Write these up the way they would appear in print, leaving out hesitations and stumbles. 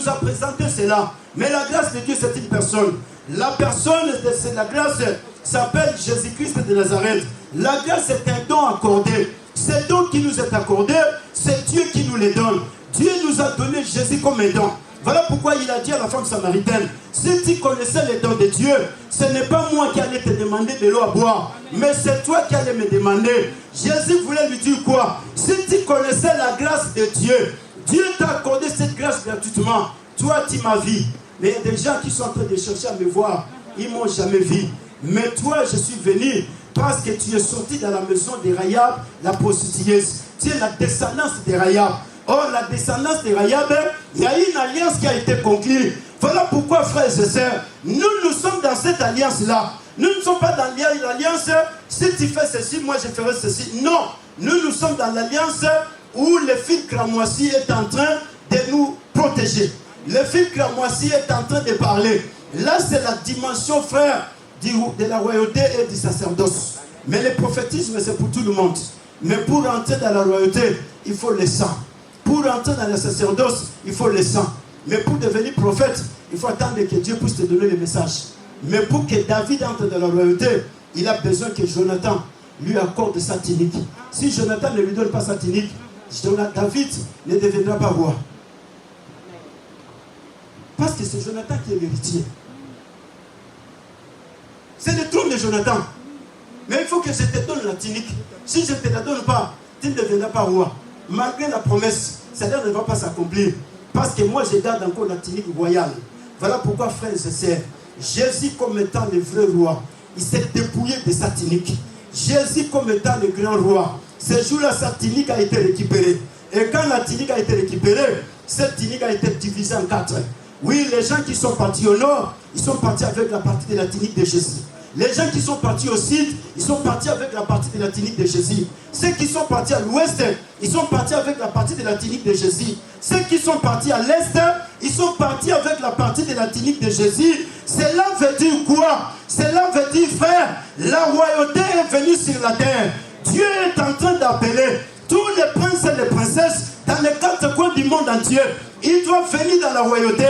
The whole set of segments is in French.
nous a présenté cela. Mais la grâce de Dieu, c'est une personne. La personne de la grâce s'appelle Jésus-Christ de Nazareth. La grâce est un don accordé. Ce don qui nous est accordé, c'est Dieu qui nous les donne. Dieu nous a donné Jésus comme un don. Voilà pourquoi il a dit à la femme samaritaine, si tu connaissais les dons de Dieu, ce n'est pas moi qui allais te demander de l'eau à boire, mais c'est toi qui allais me demander. Jésus voulait lui dire quoi? Si tu connaissais la grâce de Dieu, Dieu t'a accordé cette grâce gratuitement. Toi, tu m'as vu. Mais il y a des gens qui sont en train de chercher à me voir. Ils ne m'ont jamais vu. Mais toi, je suis venu parce que tu es sorti dans la maison de Rahab, la prostituée. Tu es la descendance de Rahab. Or, la descendance de Rahab, il y a une alliance qui a été conclue. Voilà pourquoi, frères et sœurs, nous sommes dans cette alliance-là. Nous ne sommes pas dans l'alliance, si tu fais ceci, moi je ferai ceci. Non, nous sommes dans l'alliance où le fil cramoisi est en train de nous protéger. Le fil cramoisi est en train de parler. Là, c'est la dimension, frère, de la royauté et du sacerdoce. Mais le prophétisme, c'est pour tout le monde. Mais pour entrer dans la royauté, il faut le sang. Pour entrer dans le sacerdoce, il faut le sang. Mais pour devenir prophète, il faut attendre que Dieu puisse te donner le message. Mais pour que David entre dans la royauté, il a besoin que Jonathan lui accorde sa tunique. Si Jonathan ne lui donne pas sa tunique, David ne deviendra pas roi. Parce que c'est Jonathan qui est l'héritier. C'est le trône de Jonathan. Mais il faut que je te donne la tunique. Si je ne te la donne pas, tu ne deviendras pas roi. Malgré la promesse, cela ne va pas s'accomplir. Parce que moi, je garde encore la tunique royale. Voilà pourquoi, frères et sœurs, Jésus comme étant le vrai roi, il s'est dépouillé de sa tunique. Jésus comme étant le grand roi, ce jour-là, sa tunique a été récupérée. Et quand la tunique a été récupérée, cette tunique a été divisée en 4. Oui, les gens qui sont partis au nord, ils sont partis avec la partie de la tunique de Jésus. Les gens qui sont partis au sud, ils sont partis avec la partie de la tunique de Jésus. Ceux qui sont partis à l'ouest, ils sont partis avec la partie de la tunique de Jésus. Ceux qui sont partis à l'est, ils sont partis avec la partie de la tunique de Jésus. Cela veut dire quoi? Cela veut dire, frère, la royauté est venue sur la terre. Dieu est en train d'appeler tous les princes et les princesses dans les 4 coins du monde entier. Ils doivent venir dans la royauté.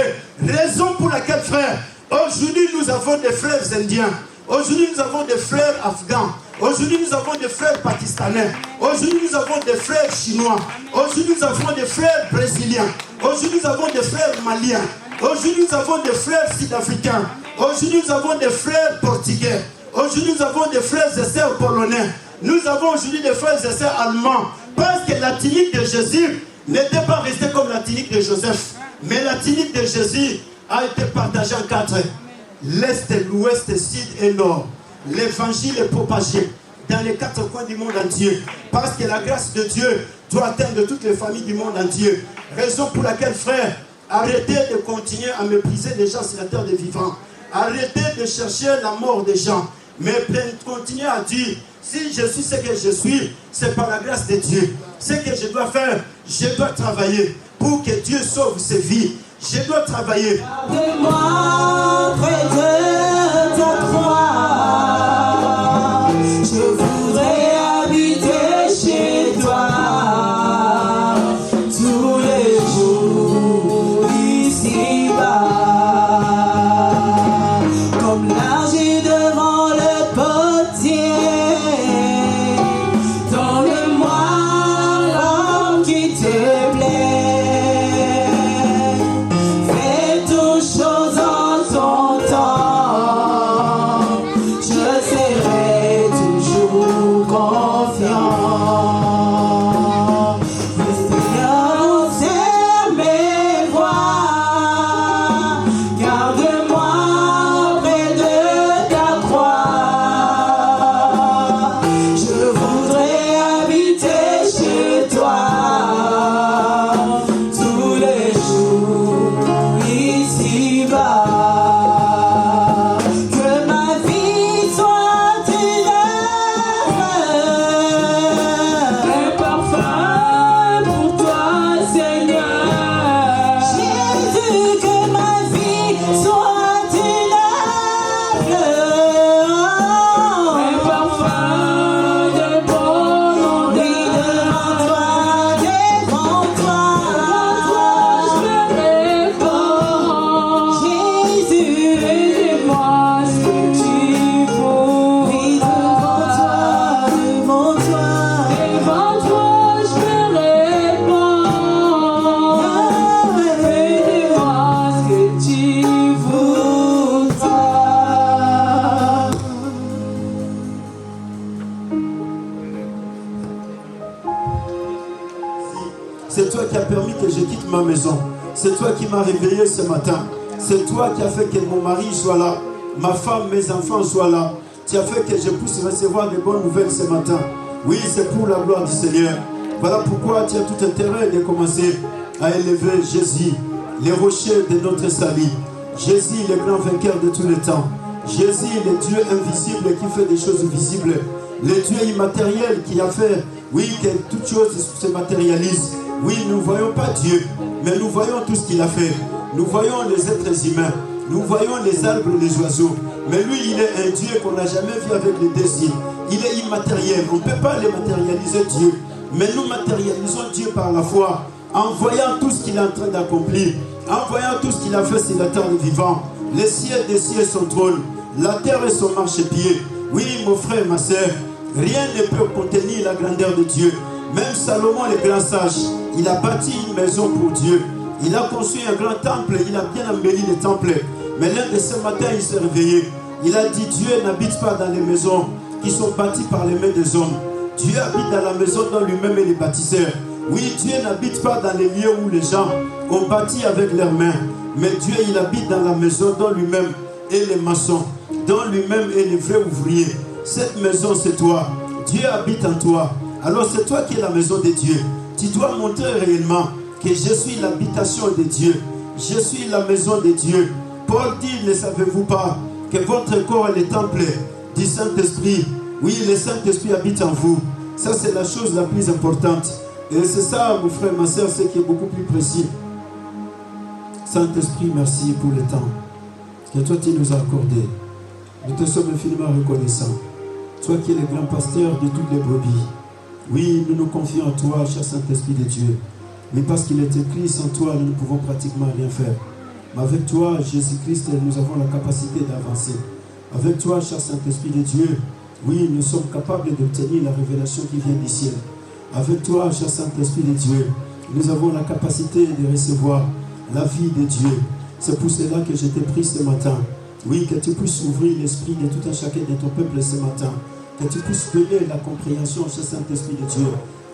Raison pour laquelle, frère, aujourd'hui nous avons des frères indiens. Aujourd'hui, nous avons des frères afghans. Aujourd'hui, nous avons des frères pakistanais. Aujourd'hui, nous avons des frères chinois. Aujourd'hui, nous avons des frères brésiliens. Aujourd'hui, nous avons des frères maliens. Aujourd'hui, nous avons des frères sud-africains. Aujourd'hui, nous avons des frères portugais. Aujourd'hui, nous avons des frères et sœurs polonais. Nous avons aujourd'hui des frères et sœurs allemands. Parce que la tunique de Jésus n'était pas restée comme la tunique de Joseph. Mais la tunique de Jésus a été partagée en 4. L'Est, l'Ouest, Sud et Nord. L'évangile est propagé dans les 4 coins du monde entier. Parce que la grâce de Dieu doit atteindre toutes les familles du monde entier. Raison pour laquelle, frère, arrêtez de continuer à mépriser les gens sur la terre des vivants. Arrêtez de chercher la mort des gens. Mais continuez à dire, si je suis ce que je suis, c'est par la grâce de Dieu. Ce que je dois faire, je dois travailler pour que Dieu sauve ces vies. Je dois travailler. Gardez-moi près de ta croix. Je voudrais habiter chez toi tous les jours ici-bas. Comme l'argile devant le potier. Donne-moi l'homme qui te plaît. Chose en son temps. qui as permis que je quitte ma maison. C'est toi qui m'as réveillé ce matin. C'est toi qui as fait que mon mari soit là, ma femme, mes enfants soient là. Tu as fait que je puisse recevoir des bonnes nouvelles ce matin. Oui, c'est pour la gloire du Seigneur. Voilà pourquoi tu as tout intérêt de commencer à élever Jésus, les rochers de notre salut. Jésus, le grand vainqueur de tous les temps. Jésus, le Dieu invisible qui fait des choses visibles. Le Dieu immatériel qui a fait, oui, que toutes choses se matérialisent. Oui, nous ne voyons pas Dieu, mais nous voyons tout ce qu'il a fait. Nous voyons les êtres humains, nous voyons les arbres et les oiseaux. Mais lui, il est un Dieu qu'on n'a jamais vu avec les désirs. Il est immatériel, on ne peut pas les matérialiser Dieu. Mais nous matérialisons Dieu par la foi, en voyant tout ce qu'il est en train d'accomplir, en voyant tout ce qu'il a fait sur la terre des vivants. Les cieux des cieux son trône, la terre est son marchepied. Oui, mon frère, ma soeur, rien ne peut contenir la grandeur de Dieu. Même Salomon, le grand sage, il a bâti une maison pour Dieu. Il a construit un grand temple, il a bien embelli le temple. Mais l'un de ce matin, il s'est réveillé. Il a dit, Dieu n'habite pas dans les maisons qui sont bâties par les mains des hommes. Dieu habite dans la maison dont lui-même est le bâtisseur. Oui, Dieu n'habite pas dans les lieux où les gens ont bâti avec leurs mains. Mais Dieu, il habite dans la maison dont lui-même est le maçon, dont lui-même est le vrai ouvrier. Cette maison, c'est toi. Dieu habite en toi. Alors c'est toi qui es la maison de Dieu. Tu dois montrer réellement que je suis l'habitation de Dieu. Je suis la maison de Dieu. Paul dit, ne savez-vous pas que votre corps est le temple du Saint-Esprit? Oui, le Saint-Esprit habite en vous. Ça, c'est la chose la plus importante. Et c'est ça, mon frère, ma soeur, ce qui est beaucoup plus précis. Saint-Esprit, merci pour le temps que toi, tu nous as accordé. Nous te sommes infiniment reconnaissants. Toi qui es le grand pasteur de toutes les brebis. Oui, nous nous confions en toi, cher Saint-Esprit de Dieu. Mais parce qu'il est écrit, sans toi, nous ne pouvons pratiquement rien faire. Mais avec toi, Jésus-Christ, nous avons la capacité d'avancer. Avec toi, cher Saint-Esprit de Dieu, oui, nous sommes capables d'obtenir la révélation qui vient du ciel. Avec toi, cher Saint-Esprit de Dieu, nous avons la capacité de recevoir la vie de Dieu. C'est pour cela que je t'ai pris ce matin. Oui, que tu puisses ouvrir l'esprit de tout un chacun de ton peuple ce matin. Que tu puisses donner la compréhension, cher Saint-Esprit de Dieu,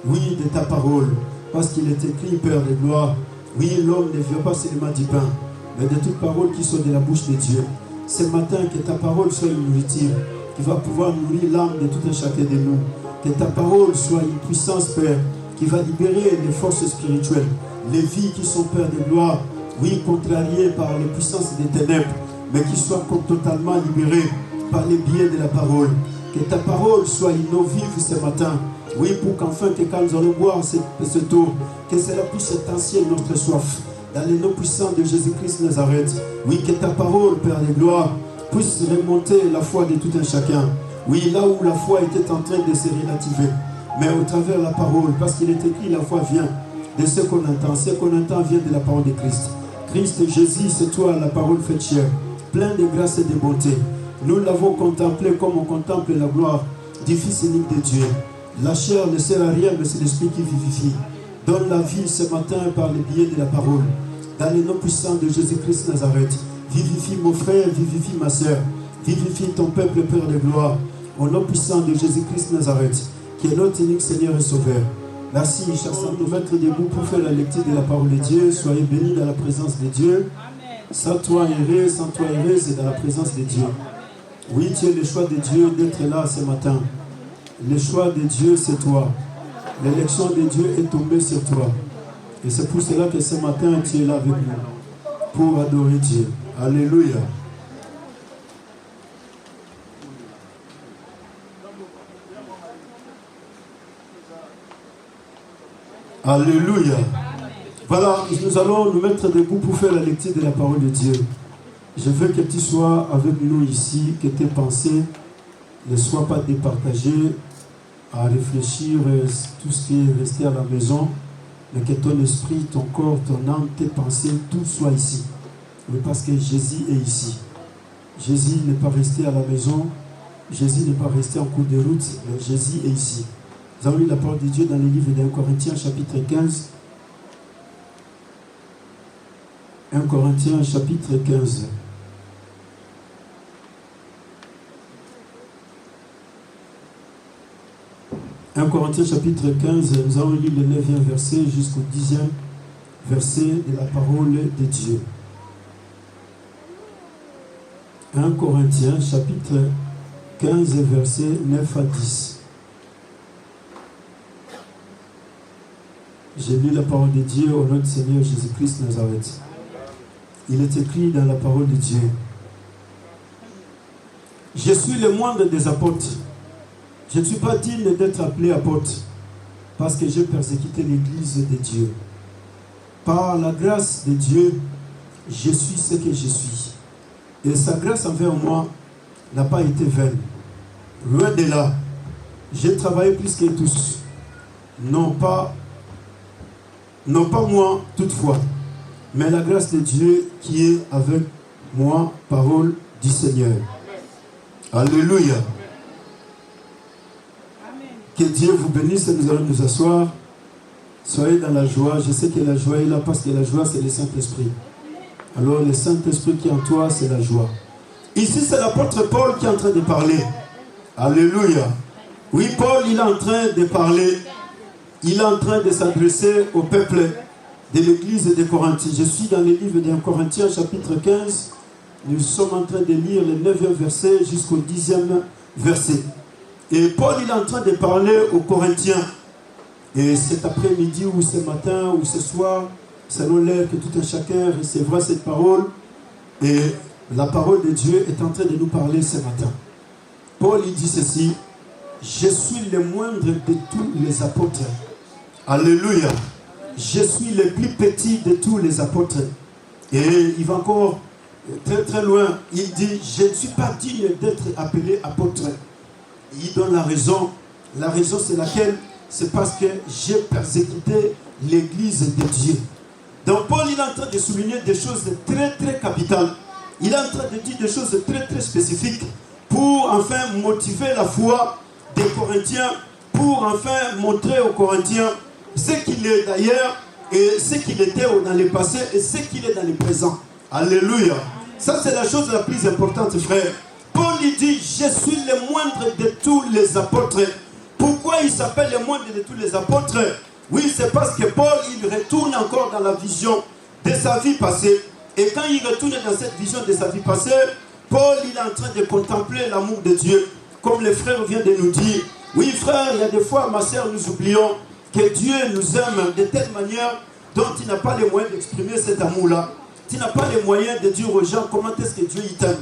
oui, de ta parole. Parce qu'il est écrit, Père de gloire, oui, l'homme ne vient pas seulement du pain, mais de toute parole qui sort de la bouche de Dieu. Ce matin, que ta parole soit une nourriture qui va pouvoir nourrir l'âme de tout un chacun de nous. Que ta parole soit une puissance, Père, qui va libérer les forces spirituelles, les vies qui sont, Père de gloire, oui, contrariées par les puissances des ténèbres, mais qui soient totalement libérées par les biais de la parole. Que ta parole soit une eau vive ce matin. Oui, pour qu'enfin, que quand nous allons boire cette eau, que cela puisse étancher notre soif. Dans les noms puissants de Jésus-Christ Nazareth. Oui, que ta parole, Père de gloire, puisse remonter la foi de tout un chacun. Oui, là où la foi était en train de se relativer. Mais au travers de la parole, parce qu'il est écrit, la foi vient de ce qu'on entend. Ce qu'on entend vient de la parole de Christ. Christ, Jésus, c'est toi, la parole faite chair, plein de grâce et de bonté. Nous l'avons contemplé comme on contemple la gloire du Fils unique de Dieu. La chair ne sert à rien, mais c'est l'Esprit qui vivifie. Donne la vie ce matin par le biais de la parole. Dans les noms puissants de Jésus-Christ Nazareth. Vivifie mon frère, vivifie ma soeur. Vivifie ton peuple, Père de gloire. Au nom puissant de Jésus-Christ Nazareth, qui est notre unique Seigneur et Sauveur. Merci, chers saints, de mettre debout pour faire la lecture de la parole de Dieu. Soyez bénis dans la présence de Dieu. Sans toi errer, c'est dans la présence de Dieu. Oui, tu es le choix de Dieu d'être là ce matin. Le choix de Dieu, c'est toi. L'élection de Dieu est tombée sur toi. Et c'est pour cela que ce matin, tu es là avec nous. Pour adorer Dieu. Alléluia. Alléluia. Voilà, nous allons nous mettre debout pour faire la lecture de la parole de Dieu. Je veux que tu sois avec nous ici, que tes pensées ne soient pas départagées à réfléchir tout ce qui est resté à la maison, mais que ton esprit, ton corps, ton âme, tes pensées, tout soit ici. Mais parce que Jésus est ici. Jésus n'est pas resté à la maison, Jésus n'est pas resté en cours de route, mais Jésus est ici. Nous avons lu la parole de Dieu dans le livre d'Un Corinthiens chapitre 15. 1 Corinthiens chapitre 15. « 1 Corinthiens chapitre 15, nous avons lu le 9e verset jusqu'au 10e. versets de la parole de Dieu. 1 Corinthiens chapitre 15 versets 9 à 10. J'ai lu la parole de Dieu au nom du Seigneur Jésus-Christ Nazareth. Il est écrit dans la parole de Dieu: je suis le moindre des apôtres. Je ne suis pas digne d'être appelé apôtre parce que j'ai persécuté l'église de Dieu. Par la grâce de Dieu, je suis ce que je suis. Et sa grâce envers moi n'a pas été vaine. Loin de là, j'ai travaillé plus que tous. Non pas moi toutefois, mais la grâce de Dieu qui est avec moi, parole du Seigneur. Alléluia. Que Dieu vous bénisse et nous allons nous asseoir. Soyez dans la joie. Je sais que la joie est là parce que la joie c'est le Saint-Esprit. Alors le Saint-Esprit qui est en toi, c'est la joie. Ici c'est l'apôtre Paul qui est en train de parler. Alléluia. Oui, Paul il est en train de parler. Il est en train de s'adresser au peuple de l'église de Corinthiens. Je suis dans le livre de Corinthiens chapitre 15. Nous sommes en train de lire le 9e verset jusqu'au 10e verset. Et Paul il est en train de parler aux Corinthiens. Et cet après-midi ou ce matin ou ce soir, selon l'heure que tout un chacun recevra cette parole. Et la parole de Dieu est en train de nous parler ce matin. Paul il dit ceci: je suis le moindre de tous les apôtres. Alléluia. Je suis le plus petit de tous les apôtres. Et il va encore très très loin. Il dit: je ne suis pas digne d'être appelé apôtre. Il donne la raison. La raison c'est laquelle? C'est parce que j'ai persécuté l'église de Dieu. Donc Paul il est en train de souligner des choses très très capitales. Il est en train de dire des choses très très spécifiques pour enfin motiver la foi des Corinthiens, pour enfin montrer aux Corinthiens ce qu'il est d'ailleurs et ce qu'il était dans le passé et ce qu'il est dans le présent. Alléluia. Ça c'est la chose la plus importante, frère. Paul il dit: je suis le moindre de tous les apôtres. Pourquoi il s'appelle le moindre de tous les apôtres? Oui, c'est parce que Paul il retourne encore dans la vision de sa vie passée. Et quand il retourne dans cette vision de sa vie passée, Paul il est en train de contempler l'amour de Dieu. Comme le frère vient de nous dire. Oui frère, il y a des fois ma soeur nous oublions que Dieu nous aime de telle manière dont il n'a pas les moyens d'exprimer cet amour-là. Tu n'as pas les moyens de dire aux gens comment est-ce que Dieu t'aime.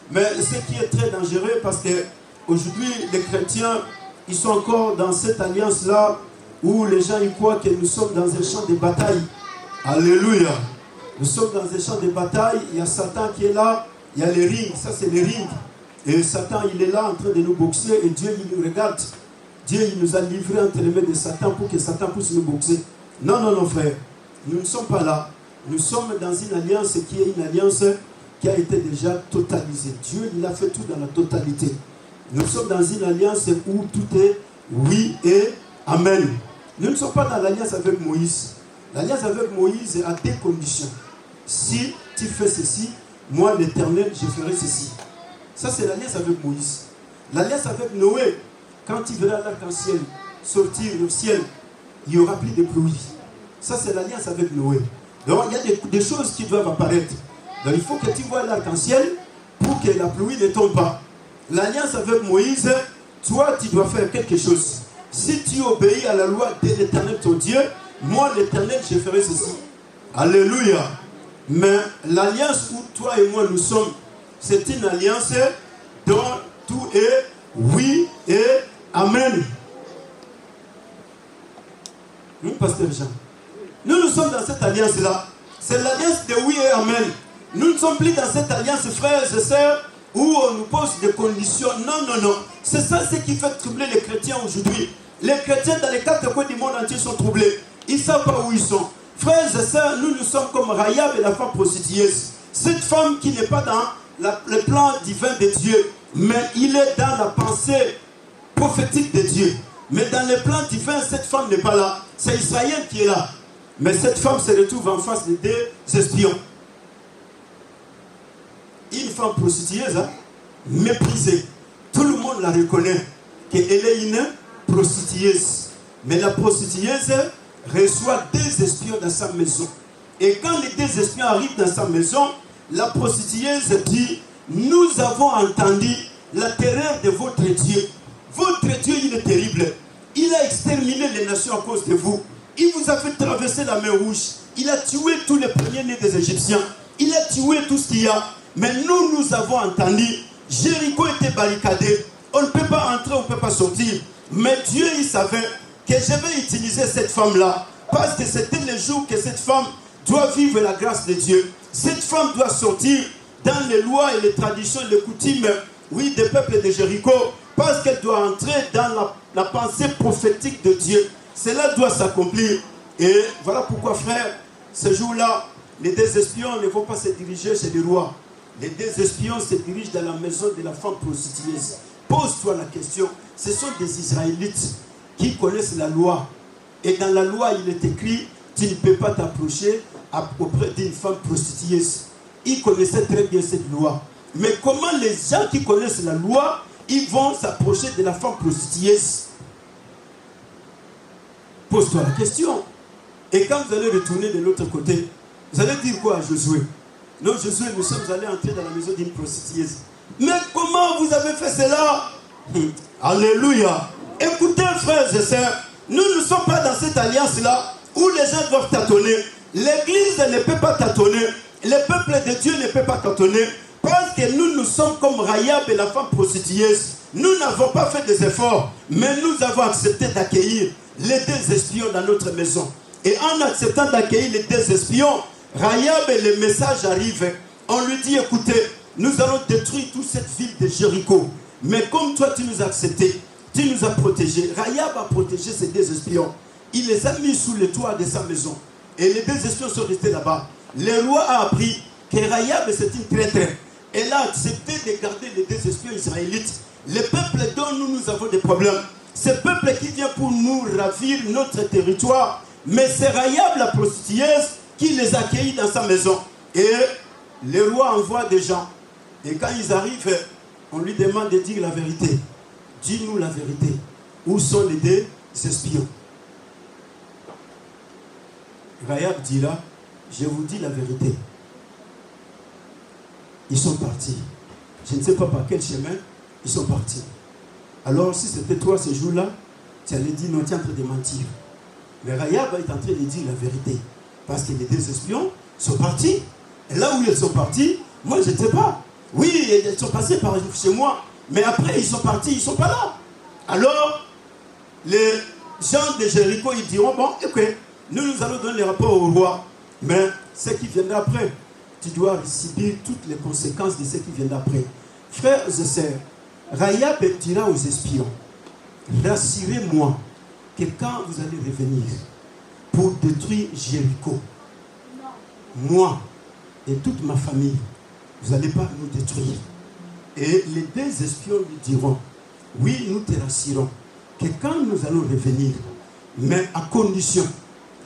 Mais ce qui est très dangereux parce que aujourd'hui les chrétiens ils sont encore dans cette alliance-là où les gens ils croient que nous sommes dans un champ de bataille. Alléluia. Nous sommes dans un champ de bataille. Il y a Satan qui est là. Il y a les rings. Ça c'est les rings. Et Satan il est là en train de nous boxer. Et Dieu il nous regarde. Dieu il nous a livrés entre les mains de Satan pour que Satan puisse nous boxer. Non, non, non frère. Nous ne sommes pas là. Nous sommes dans une alliance qui est une alliance qui a été déjà totalisée. Dieu il a fait tout dans la totalité. Nous sommes dans une alliance où tout est oui et amen. Nous ne sommes pas dans l'alliance avec Moïse. L'alliance avec Moïse a deux conditions. Si tu fais ceci, moi l'Éternel, je ferai ceci. Ça c'est l'alliance avec Moïse. L'alliance avec Noé, quand il verra l'arc-en-ciel sortir au ciel, il n'y aura plus de pluie. Ça c'est l'alliance avec Noé. Donc il y a des choses qui doivent apparaître. Donc il faut que tu vois l'arc-en-ciel pour que la pluie ne tombe pas. L'alliance avec Moïse, toi tu dois faire quelque chose. Si tu obéis à la loi de l'Éternel ton Dieu, moi l'Éternel je ferai ceci. Alléluia. Mais l'alliance où toi et moi nous sommes, c'est une alliance dont tout est oui et amen. Nous, pasteur Jean, nous sommes dans cette alliance-là. C'est l'alliance de oui et amen. Nous ne sommes plus dans cette alliance, frères et sœurs, où on nous pose des conditions. Non, non, non. C'est ça ce qui fait troubler les chrétiens aujourd'hui. Les chrétiens dans les quatre coins du monde entier sont troublés. Ils ne savent pas où ils sont. Frères et sœurs, nous sommes comme Rahab et la femme prostitueuse. Cette femme qui n'est pas dans le plan divin de Dieu, mais il est dans la pensée prophétique de Dieu. Mais dans le plan divin, cette femme n'est pas là. C'est Israël qui est là. Mais cette femme se retrouve en face de deux espions. Une femme prostitueuse, hein, méprisée. Tout le monde la reconnaît qu'elle est une prostitueuse. Mais la prostitueuse reçoit des espions dans sa maison. Et quand les deux espions arrivent dans sa maison, la prostitueuse dit, nous avons entendu la terreur de votre Dieu. Votre Dieu, il est terrible. Il a exterminé les nations à cause de vous. Il vous a fait traverser la mer Rouge. Il a tué tous les premiers-nés des Égyptiens. Il a tué tout ce qu'il y a. Mais nous avons entendu, Jéricho était barricadé. On ne peut pas entrer, on ne peut pas sortir. Mais Dieu, il savait que je vais utiliser cette femme-là. Parce que c'était le jour que cette femme doit vivre la grâce de Dieu. Cette femme doit sortir dans les lois et les traditions, les coutumes, oui, des peuples de Jéricho. Parce qu'elle doit entrer dans la pensée prophétique de Dieu. Cela doit s'accomplir. Et voilà pourquoi, frère, ce jour-là, les deux espions ne vont pas se diriger chez le roi. Les deux espions se dirigent dans la maison de la femme prostitueuse. Pose-toi la question. Ce sont des Israélites qui connaissent la loi. Et dans la loi, il est écrit, tu ne peux pas t'approcher auprès d'une femme prostitueuse. Ils connaissaient très bien cette loi. Mais comment les gens qui connaissent la loi, ils vont s'approcher de la femme prostitueuse? Pose-toi la question. Et quand vous allez retourner de l'autre côté, vous allez dire quoi à Josué? Non, Josué, nous sommes allés entrer dans la maison d'une prostitueuse. Mais comment vous avez fait cela? Alléluia. Écoutez, frères et sœurs, nous ne sommes pas dans cette alliance-là où les gens doivent tâtonner. L'Église ne peut pas tâtonner. Le peuple de Dieu ne peut pas tâtonner. Parce que nous sommes comme Rahab et la femme prostitueuse. Nous n'avons pas fait des efforts, mais nous avons accepté d'accueillir les deux espions dans notre maison. Et en acceptant d'accueillir les deux espions, Rahab et le message arrive. On lui dit, écoutez, nous allons détruire toute cette ville de Jéricho. Mais comme toi, tu nous as acceptés, tu nous as protégés. Rahab a protégé ces deux espions. Il les a mis sous le toit de sa maison. Et les deux espions sont restés là-bas. Le roi a appris que Rahab, c'est une traître. Elle a accepté de garder les deux espions israélites. Le peuple dont nous avons des problèmes. Ce peuple qui vient pour nous ravir notre territoire. Mais c'est Rahab, la prostitueuse, qui les a accueillis dans sa maison. Et le roi envoie des gens. Et quand ils arrivent, on lui demande de dire la vérité. Dis-nous la vérité. Où sont les deux espions? Rahab dira, je vous dis la vérité. Ils sont partis. Je ne sais pas par quel chemin ils sont partis. Alors si c'était toi ce jour-là, tu allais dire non, tu es en train de mentir. Mais Rahab est en train de dire la vérité. Parce que les deux espions sont partis. Et là où ils sont partis, moi je ne sais pas. Oui, ils sont passés par chez moi. Mais après ils sont partis, ils ne sont pas là. Alors, les gens de Jéricho, ils diront, bon, ok, nous allons donner les rapports au roi. Mais ce qui viendra après, tu dois subir toutes les conséquences de ce qui viendra après. Frères et sœurs, Rahab dira aux espions, rassurez-moi que quand vous allez revenir pour détruire Jéricho, moi et toute ma famille, vous n'allez pas nous détruire. Et les deux espions lui diront, oui, nous te rassurons que quand nous allons revenir, mais à condition,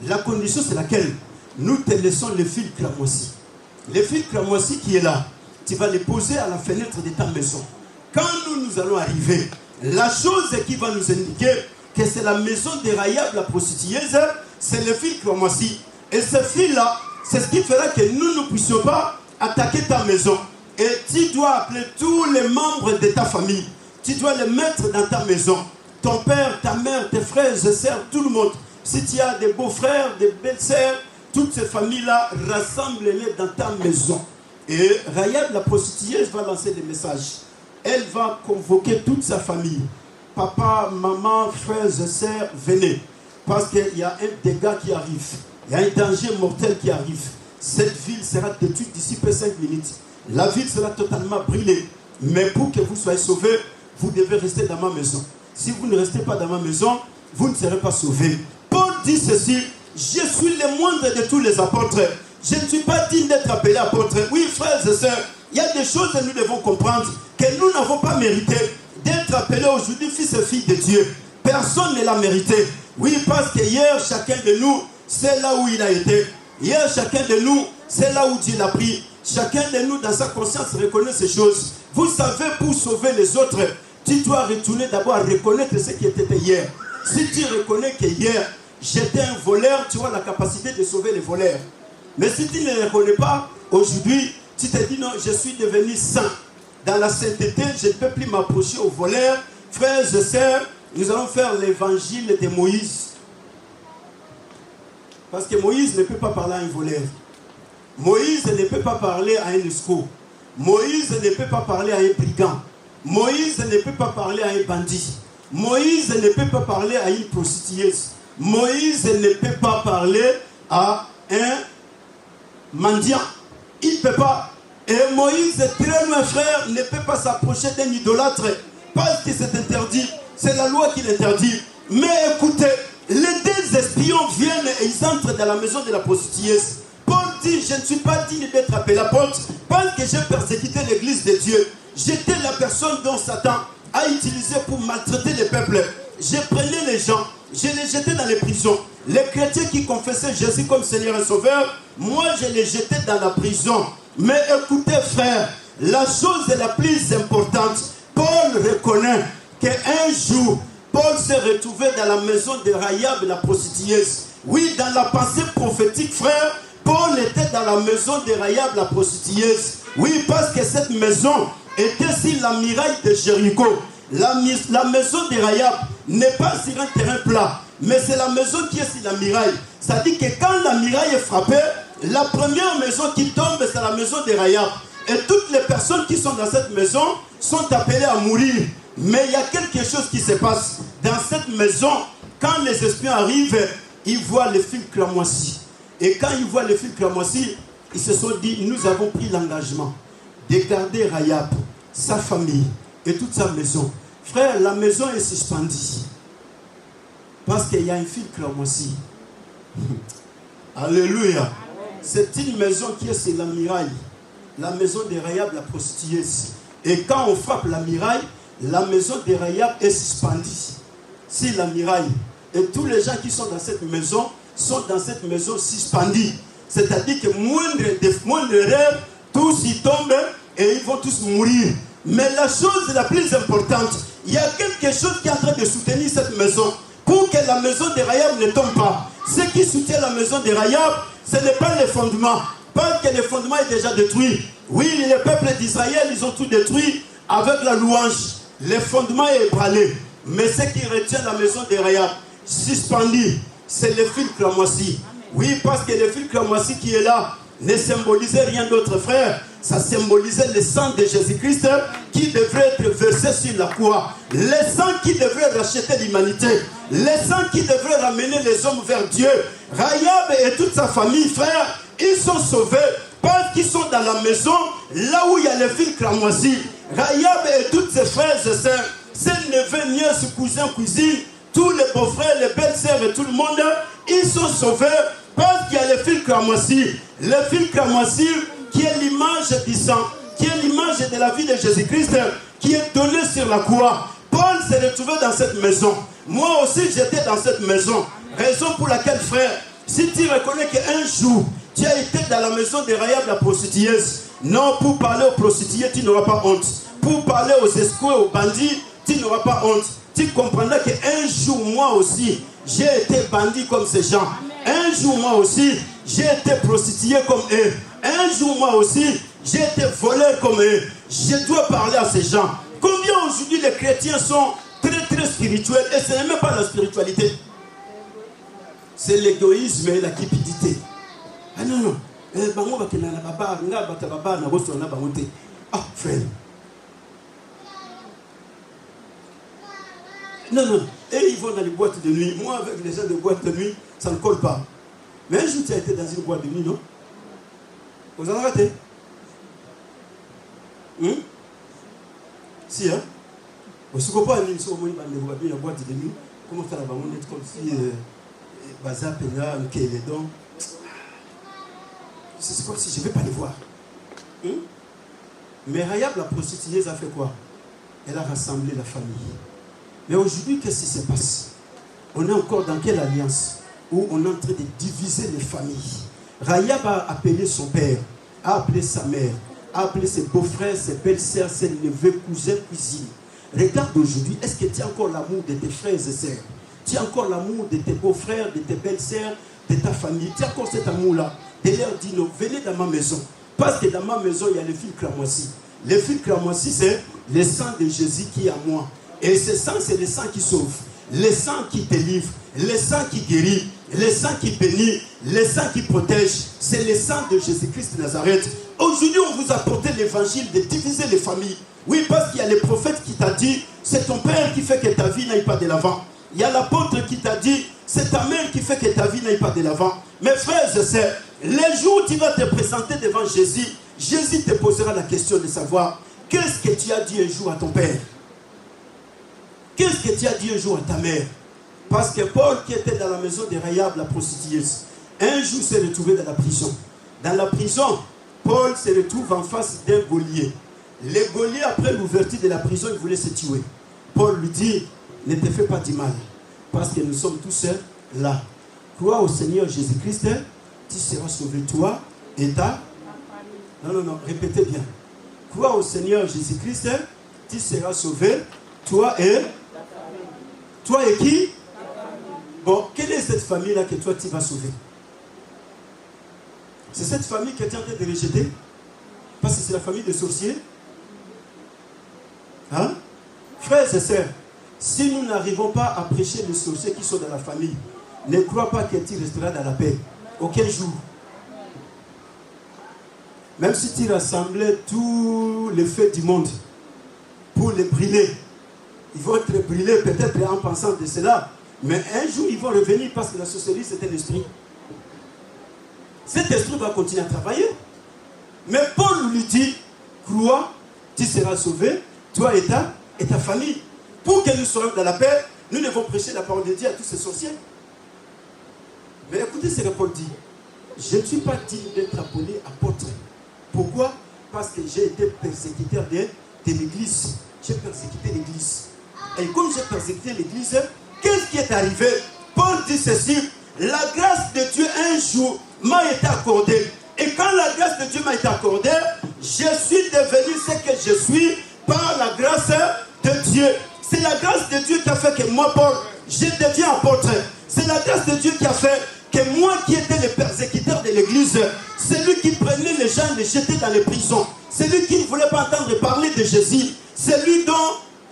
la condition c'est laquelle? Nous te laissons le fil cramoisi. Le fil cramoisi qui est là, tu vas le poser à la fenêtre de ta maison. Quand nous allons arriver, la chose qui va nous indiquer que c'est la maison de Rahab, la prostitueuse, c'est le fil cramoisi. Et ce fil-là, c'est ce qui fera que nous ne puissions pas attaquer ta maison. Et tu dois appeler tous les membres de ta famille. Tu dois les mettre dans ta maison. Ton père, ta mère, tes frères et sœurs, tout le monde. Si tu as des beaux-frères, des belles-sœurs, toutes ces familles-là, rassemble-les dans ta maison. Et Rahab, la prostitueuse, va lancer des messages. Elle va convoquer toute sa famille. Papa, maman, frères et sœurs, venez. Parce qu'il y a un dégât qui arrive. Il y a un danger mortel qui arrive. Cette ville sera détruite d'ici peu 5 minutes. La ville sera totalement brûlée. Mais pour que vous soyez sauvés, vous devez rester dans ma maison. Si vous ne restez pas dans ma maison, vous ne serez pas sauvés. Paul dit ceci, je suis le moindre de tous les apôtres. Je ne suis pas digne d'être appelé apôtre. Oui, frères et sœurs, il y a des choses que nous devons comprendre que nous n'avons pas mérité d'être appelés aujourd'hui fils et filles de Dieu. Personne ne l'a mérité. Oui, parce que hier, chacun de nous, c'est là où il a été. Hier, chacun de nous, c'est là où Dieu l'a pris. Chacun de nous, dans sa conscience, reconnaît ces choses. Vous savez, pour sauver les autres, tu dois retourner d'abord à reconnaître ce qui était hier. Si tu reconnais que hier, j'étais un voleur, tu as la capacité de sauver les voleurs. Mais si tu ne les connais pas, aujourd'hui, tu te dis non, je suis devenu saint. Dans la sainteté, je ne peux plus m'approcher aux voleurs. Frères et sœurs, nous allons faire l'évangile de Moïse. Parce que Moïse ne peut pas parler à un voleur. Moïse ne peut pas parler à un escroc. Moïse ne peut pas parler à un brigand. Moïse ne peut pas parler à un bandit. Moïse ne peut pas parler à une prostituée. Moïse ne peut pas parler à un mendiant. Il ne peut pas. Et Moïse, très loin frère, ne peut pas s'approcher d'un idolâtre parce que c'est interdit. C'est la loi qui l'interdit. Mais écoutez, les deux espions viennent et ils entrent dans la maison de la prostituée. Paul dit, je ne suis pas digne d'être appelé apôtre parce que j'ai persécuté l'église de Dieu. J'étais la personne dont Satan a utilisé pour maltraiter le peuple. Je prenais les gens, je les jetais dans les prisons. Les chrétiens qui confessaient Jésus comme Seigneur et Sauveur, moi je les jetais dans la prison. Mais écoutez frère, la chose la plus importante, Paul reconnaît qu'un jour, Paul s'est retrouvé dans la maison de Rahab, la prostituée. Oui, dans la pensée prophétique, frère, Paul était dans la maison de Rahab, la prostituée. Oui, parce que cette maison était sur la muraille de Jéricho. La maison de Rahab n'est pas sur un terrain plat, mais c'est la maison qui est sur la muraille. Ça dit que quand la muraille est frappée, la première maison qui tombe, c'est la maison de Rahab. Et toutes les personnes qui sont dans cette maison sont appelées à mourir. Mais il y a quelque chose qui se passe. Dans cette maison, quand les espions arrivent, ils voient les fils cramoisis. Et quand ils voient les fils cramoisis, ils se sont dit, nous avons pris l'engagement de garder Rahab, sa famille et toute sa maison. Frère, la maison est suspendue. Parce qu'il y a un fil cramoisi. Alléluia. C'est une maison qui est sur la muraille. La maison de Rahab, la prostituée. Et quand on frappe la muraille, la maison de Rahab est suspendue sur la muraille. Et tous les gens qui sont dans cette maison sont dans cette maison suspendue. C'est-à-dire que moindre rêve, tous y tombent et ils vont tous mourir. Mais la chose la plus importante, il y a quelque chose qui est en train de soutenir cette maison pour que la maison de Rahab ne tombe pas. Ce qui soutient la maison de Rahab, ce n'est pas le fondement. Parce que le fondement est déjà détruit. Oui, le peuple d'Israël, ils ont tout détruit avec la louange. Le fondement est ébranlé. Mais ce qui retient la maison de Rahab, suspendu, c'est le fil cramoisi. Oui, parce que le fil cramoisi qui est là ne symbolisait rien d'autre, frère. Ça symbolisait le sang de Jésus-Christ qui devrait être versé sur la croix. Le sang qui devrait racheter l'humanité. Le sang qui devrait ramener les hommes vers Dieu. Rahab et toute sa famille, frère, ils sont sauvés parce qu'ils sont dans la maison, là où il y a le fil cramoisi. Rahab et tous ses frères et sœurs, ses neveux, nièces, cousins, cousines, tous les beaux-frères, les belles-sœurs et tout le monde, ils sont sauvés parce qu'il y a le fil cramoisi. Le fil cramoisi qui est l'image du sang, qui est l'image de la vie de Jésus-Christ, qui est donnée sur la croix. Paul s'est retrouvé dans cette maison. Moi aussi, j'étais dans cette maison. Raison pour laquelle, frère, si tu reconnais qu'un jour, tu as été dans la maison de Rahab, la prostituée, non, pour parler aux prostituées, tu n'auras pas honte. Pour parler aux escrocs et aux bandits, tu n'auras pas honte. Tu comprendras qu'un jour, moi aussi, j'ai été bandit comme ces gens. Un jour, moi aussi, j'ai été prostitué comme eux. Un jour, moi aussi, j'ai été voleur comme eux. Je dois parler à ces gens. Combien aujourd'hui les chrétiens sont très spirituels et ce n'est même pas la spiritualité. C'est l'égoïsme et la cupidité. Ah non, non. Ah, frère. Non, non. Et ils vont dans les boîtes de nuit. Moi, avec les gens de boîte de nuit, ça ne colle pas. Mais un jour, tu as été dans une boîte de nuit, non? Vous en avez raté? Si, hein? Vous ne savez pas, il y a une boîte de nuit. Comment faire la banque comme si Bazar, Pena, les dons. C'est comme si je ne vais pas les voir. Mais Rahab, la prostituée, a fait quoi? Elle a rassemblé la famille. Mais aujourd'hui, qu'est-ce qui se passe? On est encore dans quelle alliance? Où on est en train de diviser les familles. Rahab a appelé son père, a appelé sa mère, a appelé ses beaux-frères, ses belles-sœurs, ses neveux, cousins, cousines. Regarde aujourd'hui, est-ce que tu as encore l'amour de tes frères et sœurs? Tu as encore l'amour de tes beaux-frères, de tes belles-sœurs, de ta famille? Tu as encore cet amour-là? de leur dire non, venez dans ma maison. Parce que dans ma maison, il y a le fil cramoisi. Le fil cramoisi, c'est le sang de Jésus qui est à moi. Et ce sang, c'est le sang qui sauve, le sang qui délivre, le sang qui guérit, le sang qui bénit, le sang qui protège. C'est le sang de Jésus-Christ de Nazareth. Aujourd'hui, on vous a apporté l'évangile de diviser les familles. Oui, parce qu'il y a le prophète qui t'a dit, c'est ton père qui fait que ta vie n'aille pas de l'avant. Il y a l'apôtre qui t'a dit, c'est ta mère qui fait que ta vie n'aille pas de l'avant. Mes frères et sœurs, les jours où tu vas te présenter devant Jésus, Jésus te posera la question de savoir, qu'est-ce que tu as dit un jour à ton père? Qu'est-ce que tu as dit un jour à ta mère? Parce que Paul, qui était dans la maison de Rahab, la prostitueuse, un jour s'est retrouvé dans la prison. Dans la prison, Paul se retrouve en face d'un geôlier. Le geôlier, après l'ouverture de la prison, il voulait se tuer. Paul lui dit, ne te fais pas du mal, parce que nous sommes tous là. Crois au Seigneur Jésus-Christ, tu seras sauvé, toi et ta... Non, répétez bien. Crois au Seigneur Jésus-Christ, tu seras sauvé, toi et... Toi et qui? Bon, quelle est cette famille-là que toi tu vas sauver? C'est cette famille que tu es en train de rejeter? Parce que c'est la famille des sorciers? Hein? Frères et sœurs, si nous n'arrivons pas à prêcher les sorciers qui sont dans la famille, ne crois pas que tu resteras dans la paix. Aucun jour. Même si tu rassemblais tous les feux du monde pour les brûler, ils vont être brûlés peut-être en pensant de cela, mais un jour ils vont revenir parce que la sorcellerie c'est un esprit. Cet esprit va continuer à travailler. Mais Paul lui dit, crois, tu seras sauvé, toi et ta famille. Pour que nous soyons dans la paix, nous devons prêcher la parole de Dieu à tous ces sorciers. Mais écoutez ce que Paul dit. Je ne suis pas digne d'être appelé apôtre. Pourquoi? Parce que j'ai été persécuteur de l'église. J'ai persécuté l'église. Et comme j'ai persécuté l'église, qu'est-ce qui est arrivé? Paul dit ceci, la grâce de Dieu un jour m'a été accordée. Et quand la grâce de Dieu m'a été accordée, je suis devenu ce que je suis par la grâce de Dieu. C'est la grâce de Dieu qui a fait que moi, Paul, je deviens apôtre. C'est la grâce de Dieu qui a fait que moi qui étais le persécuteur de l'église, celui qui prenait les gens et les jetait dans les prisons, celui qui ne voulait pas entendre parler de Jésus, celui dont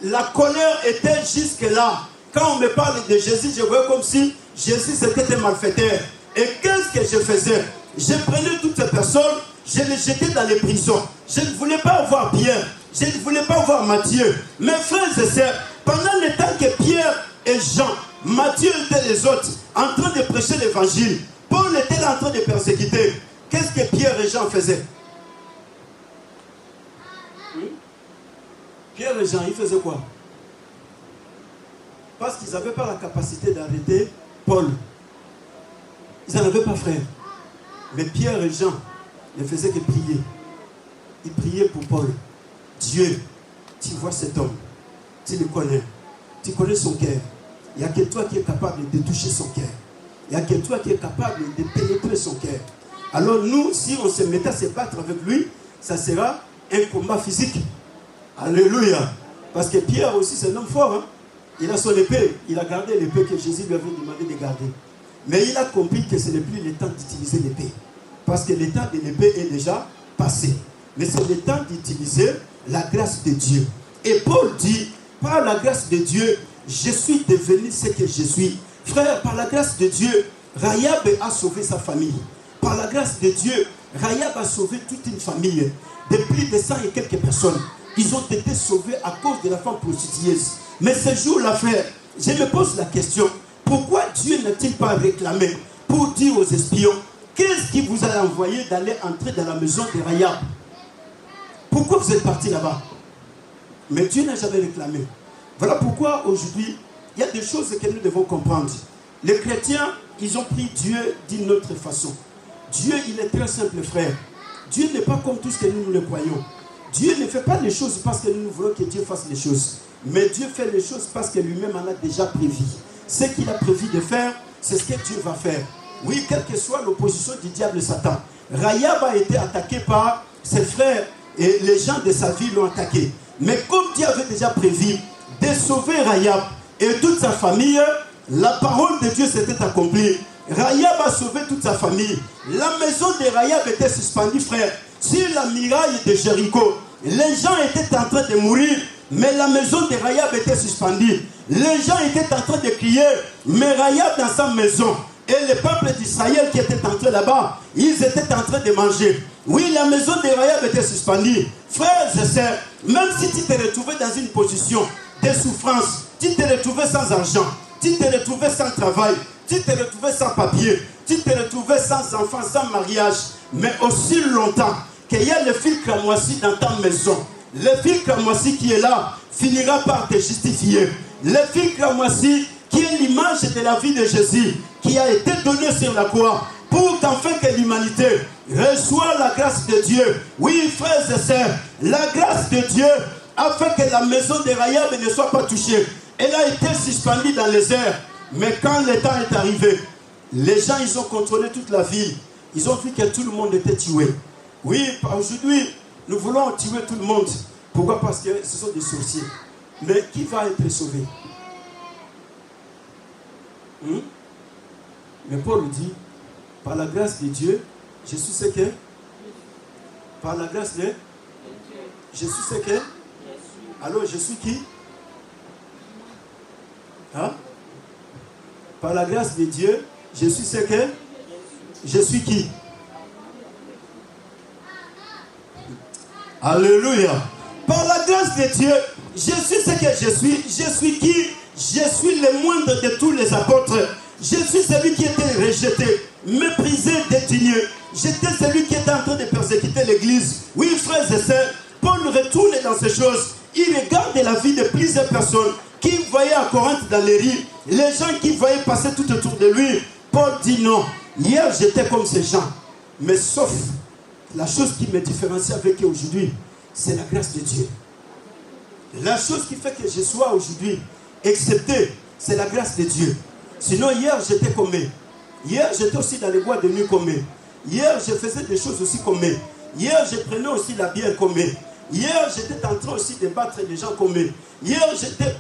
la colère était jusque là. Quand on me parle de Jésus, je vois comme si Jésus c'était un malfaiteur. Et qu'est-ce que je faisais? Je prenais toutes ces personnes, je les jetais dans les prisons. Je ne voulais pas voir Pierre, je ne voulais pas voir Matthieu. Mes frères et sœurs, pendant le temps que Pierre et Jean, Matthieu et les autres, en train de prêcher l'évangile, Paul était là en train de persécuter. Qu'est-ce que Pierre et Jean faisaient? Pierre et Jean, ils faisaient quoi? Parce qu'ils n'avaient pas la capacité d'arrêter Paul. Ils n'en avaient pas, frère. Mais Pierre et Jean ne faisaient que prier. Ils priaient pour Paul. Dieu, tu vois cet homme. Tu le connais. Tu connais son cœur. Il n'y a que toi qui es capable de toucher son cœur. Il n'y a que toi qui es capable de pénétrer son cœur. Alors nous, si on se mettait à se battre avec lui, ça sera un combat physique. Alléluia. Parce que Pierre aussi, c'est un homme fort. Hein? Il a son épée. Il a gardé l'épée que Jésus lui avait demandé de garder. Mais il a compris que ce n'est plus le temps d'utiliser l'épée. Parce que le temps de l'épée est déjà passé. Mais c'est le temps d'utiliser la grâce de Dieu. Et Paul dit, par la grâce de Dieu, je suis devenu ce que je suis. Frère, par la grâce de Dieu, Rahab a sauvé sa famille. Par la grâce de Dieu, Rahab a sauvé toute une famille. De plus de 100 et quelques personnes. Ils ont été sauvés à cause de la femme prostitueuse. Mais ce jour-là, frère, je me pose la question, pourquoi Dieu n'a-t-il pas réclamé pour dire aux espions, qu'est-ce qui vous a envoyé d'aller entrer dans la maison de Rahab? Pourquoi vous êtes partis là-bas? Mais Dieu n'a jamais réclamé. Voilà pourquoi aujourd'hui, il y a des choses que nous devons comprendre. Les chrétiens, ils ont pris Dieu d'une autre façon. Dieu, il est très simple, frère. Dieu n'est pas comme tout ce que nous le croyons. Dieu ne fait pas les choses parce que nous voulons que Dieu fasse les choses. Mais Dieu fait les choses parce que lui-même en a déjà prévu. Ce qu'il a prévu de faire, c'est ce que Dieu va faire. Oui, quelle que soit l'opposition du diable et Satan. Rahab a été attaqué par ses frères et les gens de sa vie l'ont attaqué. Mais comme Dieu avait déjà prévu de sauver Rahab et toute sa famille, la parole de Dieu s'était accomplie. Rahab a sauvé toute sa famille. La maison de Rahab était suspendue, frère, sur la muraille de Jéricho. Les gens étaient en train de mourir, mais la maison de Rahab était suspendue. Les gens étaient en train de crier, mais Rahab dans sa maison. Et le peuple d'Israël qui était entré là-bas, ils étaient en train de manger. Oui, la maison de Rahab était suspendue. Frères et sœurs, même si tu te retrouvais dans une position de souffrance, tu te retrouvais sans argent, tu te retrouvais sans travail, tu te retrouvais sans papier, tu te retrouvais sans enfant, sans mariage, mais aussi longtemps qu'il y a le fil cramoisi dans ta maison. Le fil cramoisi qui est là finira par te justifier. Le fil cramoisi qui est l'image de la vie de Jésus, qui a été donné sur la croix, pour qu'enfin que l'humanité reçoive la grâce de Dieu. Oui, frères et sœurs, la grâce de Dieu a fait que la maison de Rahab ne soit pas touchée. Elle a été suspendue dans les airs. Mais quand le temps est arrivé, les gens, ils ont contrôlé toute la ville. Ils ont vu que tout le monde était tué. Oui, aujourd'hui, nous voulons tuer tout le monde. Pourquoi? Parce que ce sont des sorciers. Mais qui va être sauvé? Mais Paul dit, par la grâce de Dieu, je suis ce que? Par la grâce de Dieu, je suis ce que? Alors je suis qui? Hein? Par la grâce de Dieu, je suis ce que? Je suis qui? Alléluia. Par la grâce de Dieu, je suis ce que je suis. Je suis qui? Je suis le moindre de tous les apôtres. Je suis celui qui était rejeté, méprisé, détigné. J'étais celui qui était en train de persécuter l'église. Oui, frères et sœurs, Paul retourne dans ces choses. Il regarde la vie de plusieurs personnes qui voyaient à Corinthe dans les rues, les gens qui voyaient passer tout autour de lui. Paul dit non, hier j'étais comme ces gens. Mais sauf, la chose qui me différencie avec eux aujourd'hui, c'est la grâce de Dieu. La chose qui fait que je sois aujourd'hui accepté, c'est la grâce de Dieu. Sinon, hier, j'étais comme eux. Hier, j'étais aussi dans les bois de nuit comme eux. Hier, je faisais des choses aussi comme eux. Hier, je prenais aussi la bière comme eux. Hier, j'étais en train aussi de battre les gens comme eux. Hier,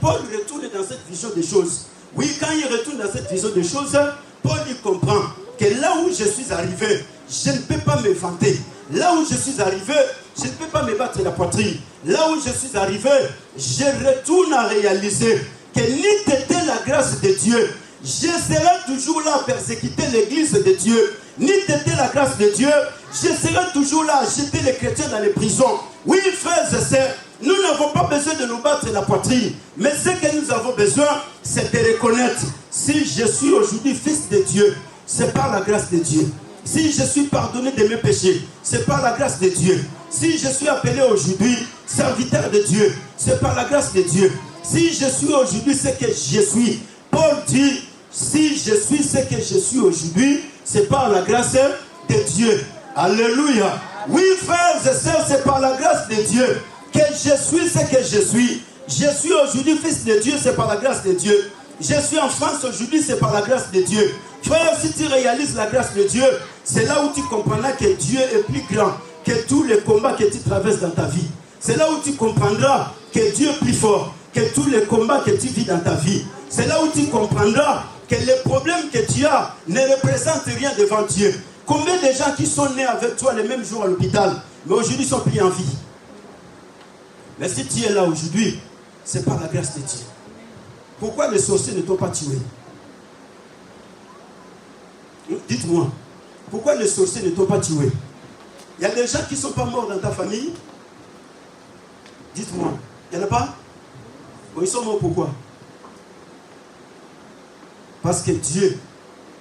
Paul retourne dans cette vision des choses. Oui, quand il retourne dans cette vision des choses, Paul il comprend que là où je suis arrivé, je ne peux pas me vanter. Là où je suis arrivé, je ne peux pas me battre la poitrine. Là où je suis arrivé, je retourne à réaliser que ni t'était la grâce de Dieu, je serai toujours là à persécuter l'église de Dieu. Ni t'était la grâce de Dieu, je serai toujours là à jeter les chrétiens dans les prisons. Oui, frères et sœurs, nous n'avons pas besoin de nous battre la poitrine. Mais ce que nous avons besoin, c'est de reconnaître, si je suis aujourd'hui fils de Dieu, c'est par la grâce de Dieu. Si je suis pardonné de mes péchés, c'est par la grâce de Dieu. Si je suis appelé aujourd'hui serviteur de Dieu, c'est par la grâce de Dieu. Si je suis aujourd'hui ce que je suis, Paul dit, si je suis ce que je suis aujourd'hui, c'est par la grâce de Dieu. Alléluia. Oui, frères et sœurs, c'est par la grâce de Dieu que je suis ce que je suis. Je suis aujourd'hui fils de Dieu, c'est par la grâce de Dieu. Je suis en France aujourd'hui, c'est par la grâce de Dieu. Frère, si tu réalises la grâce de Dieu, c'est là où tu comprendras que Dieu est plus grand que tous les combats que tu traverses dans ta vie. C'est là où tu comprendras que Dieu est plus fort que tous les combats que tu vis dans ta vie. C'est là où tu comprendras que les problèmes que tu as ne représentent rien devant Dieu. Combien de gens qui sont nés avec toi le même jour à l'hôpital, mais aujourd'hui sont plus en vie? Mais si tu es là aujourd'hui, c'est par la grâce de Dieu. Pourquoi les sorciers ne t'ont pas tué? Dites-moi, pourquoi les sorciers ne t'ont pas tué? Il y a des gens qui ne sont pas morts dans ta famille? Dites-moi, il n'y en a pas? Bon, ils sont morts pourquoi? Parce que Dieu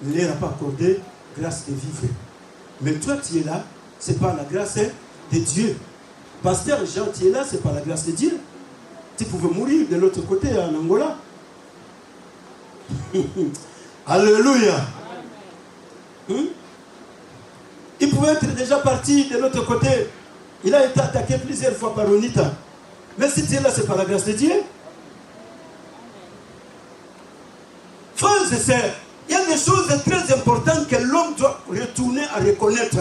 ne leur a pas accordé grâce de vivre. Mais toi, tu es là, c'est par la grâce de Dieu. Pasteur Jean, tu es là, c'est par la grâce de Dieu. Tu pouvais mourir de l'autre côté en Angola. Alléluia. Il pouvait être déjà parti de l'autre côté. Il a été attaqué plusieurs fois par Onita. Mais si tu es là, c'est par la grâce de Dieu. Frères et sœurs, il y a des choses très importantes que l'homme doit retourner à reconnaître.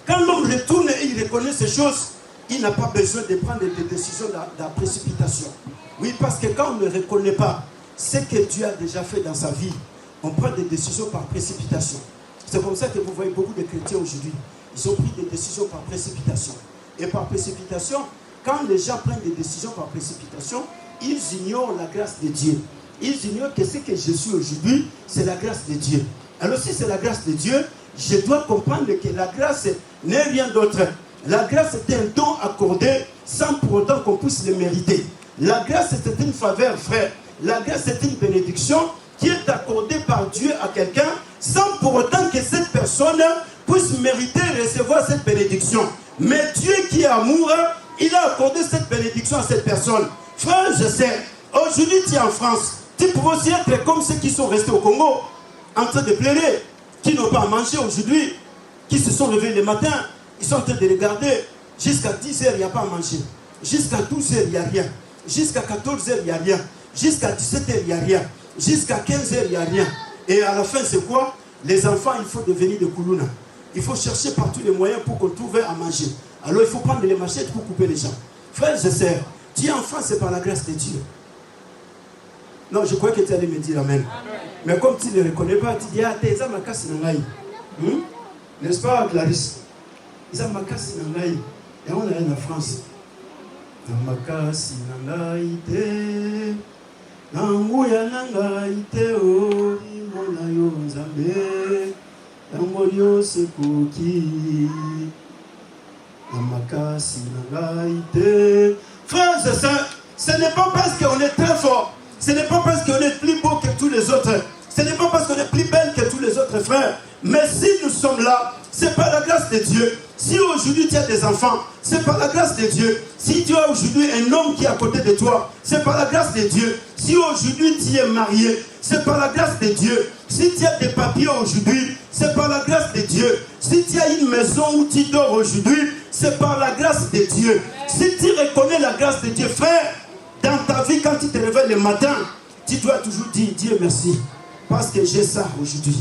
Quand l'homme retourne et il reconnaît ces choses, il n'a pas besoin de prendre des décisions de la précipitation. Oui, parce que quand on ne reconnaît pas ce que Dieu a déjà fait dans sa vie, On prend des décisions par précipitation. C'est comme ça que vous voyez beaucoup de chrétiens aujourd'hui. Ils ont pris des décisions par précipitation. Et par précipitation, quand les gens prennent des décisions par précipitation, ils ignorent la grâce de Dieu. Ils ignorent que ce que je suis aujourd'hui, c'est la grâce de Dieu. Alors si c'est la grâce de Dieu, je dois comprendre que la grâce n'est rien d'autre. La grâce est un don accordé sans pour autant qu'on puisse le mériter. La grâce c'est une faveur, frère. La grâce c'est une bénédiction qui est accordée par Dieu à quelqu'un sans pour autant que cette personne puisse mériter et recevoir cette bénédiction. Mais Dieu qui est amour, il a accordé cette bénédiction à cette personne. Frère, je sais, aujourd'hui tu es en France, tu peux aussi être comme ceux qui sont restés au Congo, en train de pleurer, qui n'ont pas à manger aujourd'hui, qui se sont levés le matin, ils sont en train de regarder, jusqu'à 10h il n'y a pas à manger, jusqu'à 12h il n'y a rien, jusqu'à 14h il n'y a rien, jusqu'à 17h il n'y a rien, jusqu'à 15h il n'y a rien. Et à la fin c'est quoi? Les enfants, il faut devenir des Koulouna. Il faut chercher par tous les moyens pour qu'on trouve à manger. Alors il faut prendre les machettes pour couper les gens. Frères et sœurs, tu es enfant, c'est par la grâce de Dieu. Non, je croyais que tu allais me dire amen. Mais comme tu ne le reconnais pas, tu dis, ah, t'es ma casse nangaï. N'est-ce pas, Clarisse? Ils ont ma casse nangaï. Et on est en France. Ma casse nangaï te. Nanguya nangaï te o. Imona yo nzambe. Nangoyo sekoki. Ma casse nangaï te. Frères et sœurs, ce n'est pas parce qu'on est très fort. Ce n'est pas parce qu'on est plus beau que tous les autres. Ce n'est pas parce qu'on est plus belle que tous les autres frères. Mais si nous sommes là, c'est par la grâce de Dieu. Si aujourd'hui tu as des enfants, c'est par la grâce de Dieu. Si tu as aujourd'hui un homme qui est à côté de toi, c'est par la grâce de Dieu. Si aujourd'hui tu es marié, c'est par la grâce de Dieu. Si tu as des papiers aujourd'hui, c'est par la grâce de Dieu. Si tu as une maison où tu dors aujourd'hui, c'est par la grâce de Dieu. Si tu reconnais la grâce de Dieu, frère, dans ta vie, quand tu te réveilles le matin, tu dois toujours dire Dieu merci. Parce que j'ai ça aujourd'hui.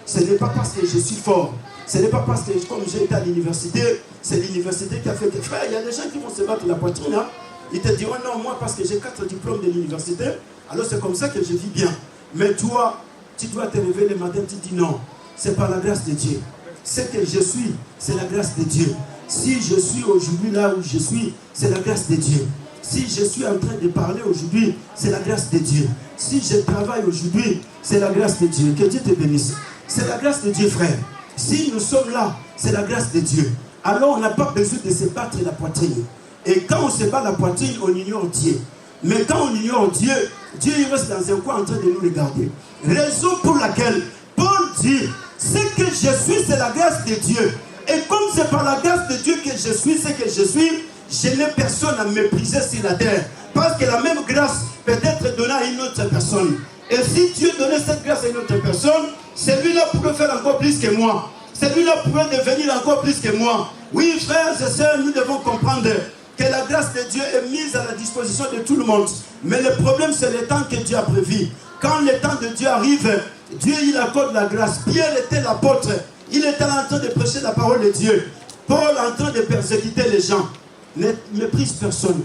Ce n'est pas parce que je suis fort. Ce n'est pas parce que comme j'ai été à l'université, c'est l'université qui a fait que frère, il y a des gens qui vont se battre la poitrine. Hein? Ils te diront non, moi parce que j'ai 4 diplômes de l'université, alors c'est comme ça que je vis bien. Mais toi, tu dois te réveiller le matin, tu dis non, c'est par la grâce de Dieu. Ce que je suis, c'est la grâce de Dieu. Si je suis aujourd'hui là où je suis, c'est la grâce de Dieu. Si je suis en train de parler aujourd'hui, c'est la grâce de Dieu. Si je travaille aujourd'hui, c'est la grâce de Dieu. Que Dieu te bénisse. C'est la grâce de Dieu, frère. Si nous sommes là, c'est la grâce de Dieu. Alors on n'a pas besoin de se battre la poitrine. Et quand on se bat la poitrine, on ignore Dieu. Mais quand on ignore Dieu, Dieu il reste dans un coin en train de nous regarder. Raison pour laquelle Paul dit, ce que je suis, c'est la grâce de Dieu. Et comme c'est par la grâce de Dieu que je suis ce que je suis, je n'ai personne à mépriser sur la terre. Parce que la même grâce peut être donnée à une autre personne. Et si Dieu donnait cette grâce à une autre personne, celui-là pourrait faire encore plus que moi. Celui-là pourrait devenir encore plus que moi. Oui, frères et sœurs, nous devons comprendre que la grâce de Dieu est mise à la disposition de tout le monde. Mais le problème, c'est le temps que Dieu a prévu. Quand le temps de Dieu arrive, Dieu, il accorde la grâce. Pierre était l'apôtre. Il était en train de prêcher la parole de Dieu. Paul en train de persécuter les gens. Ne méprise personne.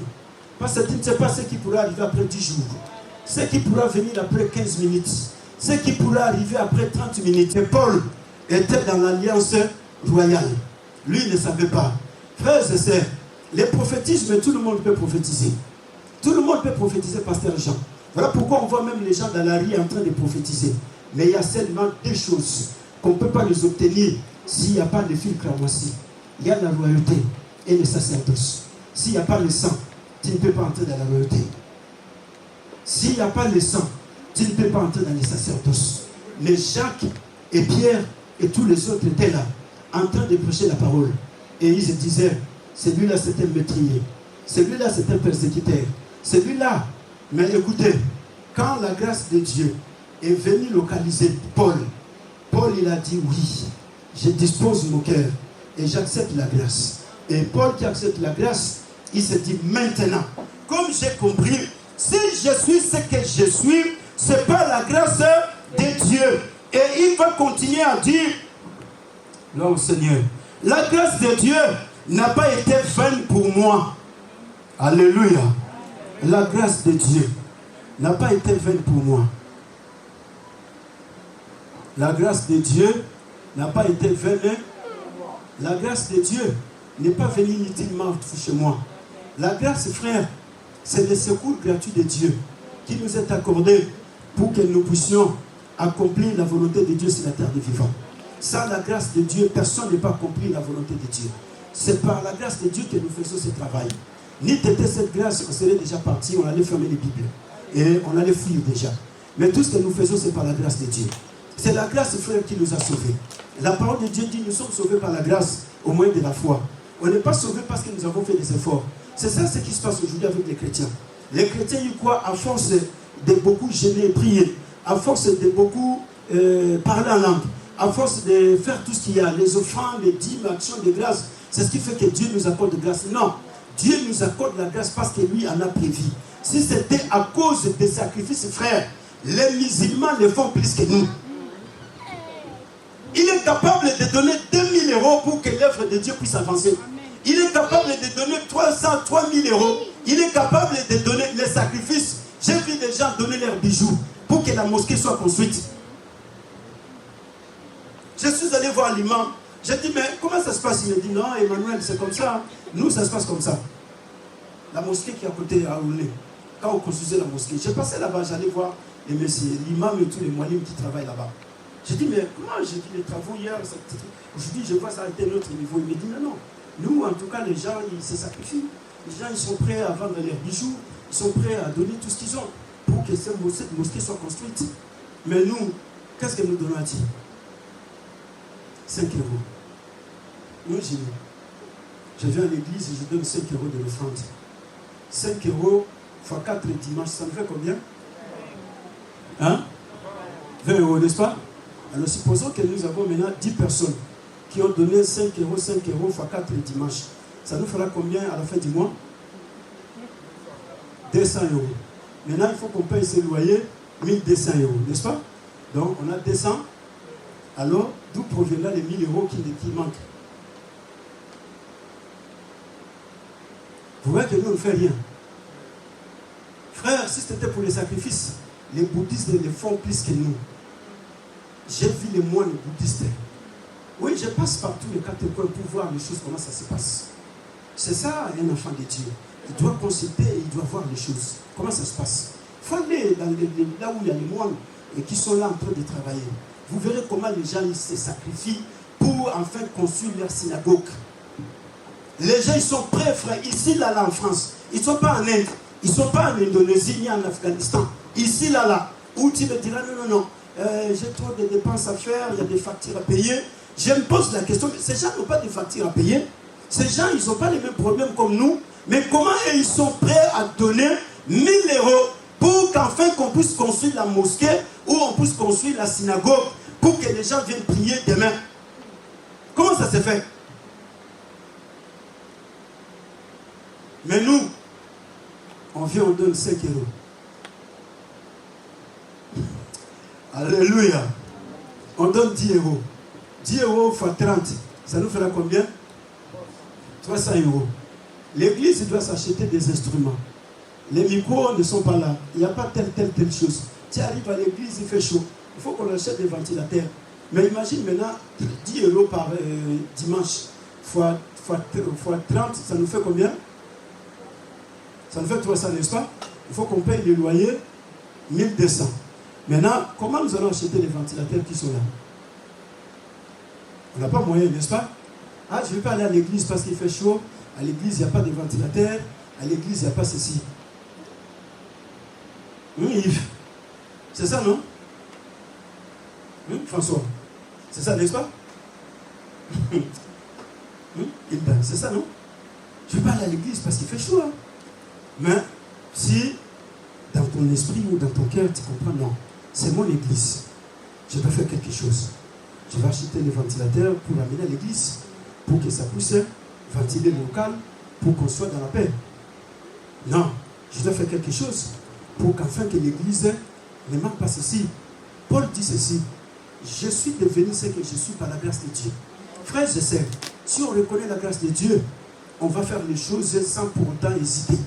Parce que tu ne sais pas ce qui pourra arriver après 10 jours. Ce qui pourra venir après 15 minutes. Ce qui pourra arriver après 30 minutes. Et Paul était dans l'alliance royale. Lui, il ne savait pas. Frères et sœurs, les prophétismes, tout le monde peut prophétiser. Tout le monde peut prophétiser, pasteur Jean. Voilà pourquoi on voit même les gens dans la rue en train de prophétiser. Mais il y a seulement deux choses qu'on ne peut pas les obtenir s'il n'y a pas de filtre aussi. Il y a la royauté et le sacerdoce. S'il n'y a pas le sang, tu ne peux pas entrer dans la royauté. S'il n'y a pas le sang, tu ne peux pas entrer dans le sacerdoce. Mais Jacques et Pierre et tous les autres étaient là, en train de prêcher la parole. Et ils se disaient, celui-là c'est un meurtrier, celui-là c'est un persécuteur, celui-là. Mais écoutez, quand la grâce de Dieu est venue localiser Paul, Paul il a dit oui, je dispose mon cœur et j'accepte la grâce. Et Paul qui accepte la grâce, il se dit maintenant, comme j'ai compris, si je suis ce que je suis, c'est pas la grâce de Dieu. Et il va continuer à dire, non Seigneur, la grâce de Dieu n'a pas été vaine pour moi. Alléluia. La grâce de Dieu n'a pas été vaine pour moi. La grâce de Dieu n'a pas été venue. La grâce de Dieu n'est pas venue inutilement chez moi. La grâce, frère, c'est le secours gratuit de Dieu qui nous est accordé pour que nous puissions accomplir la volonté de Dieu sur la terre des vivants. Sans la grâce de Dieu, personne n'est pas accompli la volonté de Dieu. C'est par la grâce de Dieu que nous faisons ce travail. Ni t'était cette grâce, on serait déjà parti, on allait fermer les Bibles. Et on allait fuir déjà. Mais tout ce que nous faisons, c'est par la grâce de Dieu. C'est la grâce, frère, qui nous a sauvés. La parole de Dieu dit, nous sommes sauvés par la grâce, au moyen de la foi. On n'est pas sauvés parce que nous avons fait des efforts. C'est ça ce qui se passe aujourd'hui avec les chrétiens. Les chrétiens, ils croient, à force de beaucoup gêner et prier, à force de beaucoup parler en langue, à force de faire tout ce qu'il y a, les offrandes, les dîmes, actions de grâce, c'est ce qui fait que Dieu nous accorde de grâce. Non, Dieu nous accorde la grâce parce que lui en a prévu. Si c'était à cause des sacrifices, frères, les musulmans le font plus que nous. Il est capable de donner 2000 € pour que l'œuvre de Dieu puisse avancer. Il est capable de donner 300, 3000 €. Il est capable de donner les sacrifices. J'ai vu des gens donner leurs bijoux pour que la mosquée soit construite. Je suis allé voir l'imam. J'ai dit, mais comment ça se passe? Il me dit, non, Emmanuel, c'est comme ça. Nous, ça se passe comme ça. La mosquée qui est à côté à Oulé, quand on construisait la mosquée, j'ai passé là-bas, j'allais voir les messieurs, l'imam et tous les moyens qui travaillent là-bas. J'ai dit, mais comment? J'ai dit, les travaux hier, aujourd'hui, je vois ça à un autre niveau. Il me dit, non, non. Nous, en tout cas, les gens, ils se sacrifient. Les gens, ils sont prêts à vendre leurs bijoux. Ils sont prêts à donner tout ce qu'ils ont pour que cette mosquée soit construite. Mais nous, qu'est-ce que nous donnons à Dieu? 5 €. Moi, je viens à l'église et je donne 5 € de l'offrande. 5 € fois 4 dimanches, ça me fait combien? Hein? 20 €, n'est-ce pas? Alors, supposons que nous avons maintenant 10 personnes qui ont donné 5 € fois 4 dimanches. Ça nous fera combien à la fin du mois? 200 €. Maintenant, il faut qu'on paye ce loyer, 1200 €, n'est-ce pas? Donc, on a 200. Alors, d'où proviendra les 1000 € qui manquent? Vous voyez que nous, on ne fait rien. Frère, si c'était pour les sacrifices, les bouddhistes les font plus que nous. J'ai vu les moines bouddhistes. Oui, je passe par tous les 4 coins pour voir les choses, comment ça se passe. C'est ça, un enfant de Dieu. Il doit consulter et il doit voir les choses. Comment ça se passe? Il faut aller là où il y a les moines et qui sont là en train de travailler. Vous verrez comment les gens ils se sacrifient pour enfin construire leur synagogue. Les gens, ils sont prêts, frère. Ici, là, en France. Ils ne sont pas en Inde. Ils ne sont pas en Indonésie ni en Afghanistan. Ici, là, où tu me diras, non, j'ai trop de dépenses à faire, il y a des factures à payer. Je me pose la question, ces gens n'ont pas de factures à payer. Ces gens, ils n'ont pas les mêmes problèmes comme nous. Mais comment ils sont prêts à donner 1000 € pour qu'enfin qu'on puisse construire la mosquée ou on puisse construire la synagogue pour que les gens viennent prier demain? Comment ça se fait? Mais nous, on vient, on donne 5 €. Alléluia. On donne 10 €. 10 € fois 30, ça nous fera combien? 300 €. L'église doit s'acheter des instruments. Les micros ne sont pas là. Il n'y a pas telle chose. Tu arrives à l'église, il fait chaud. Il faut qu'on achète des ventilateurs. Mais imagine maintenant 10 € par dimanche fois 30, ça nous fait combien? Ça nous fait 300, n'est-ce pas? Il faut qu'on paye le loyer 1200. Maintenant, comment nous allons acheter les ventilateurs qui sont là? On n'a pas moyen, n'est-ce pas? Ah, je ne vais pas aller à l'église parce qu'il fait chaud. À l'église, il n'y a pas de ventilateur. À l'église, il n'y a pas ceci. Yves, c'est ça, non? François, c'est ça, n'est-ce pas? C'est ça, non? Je ne vais pas aller à l'église parce qu'il fait chaud. Hein? Mais si dans ton esprit ou dans ton cœur, tu comprends, non, c'est mon église. Je dois faire quelque chose. Je vais acheter les ventilateurs pour amener à l'église, pour que ça puisse ventiler le local, pour qu'on soit dans la paix. Non, je dois faire quelque chose pour qu'enfin que l'église ne manque pas ceci. Paul dit ceci: je suis devenu ce que je suis par la grâce de Dieu. Frères et sœurs, si on reconnaît la grâce de Dieu, on va faire les choses sans pour autant hésiter.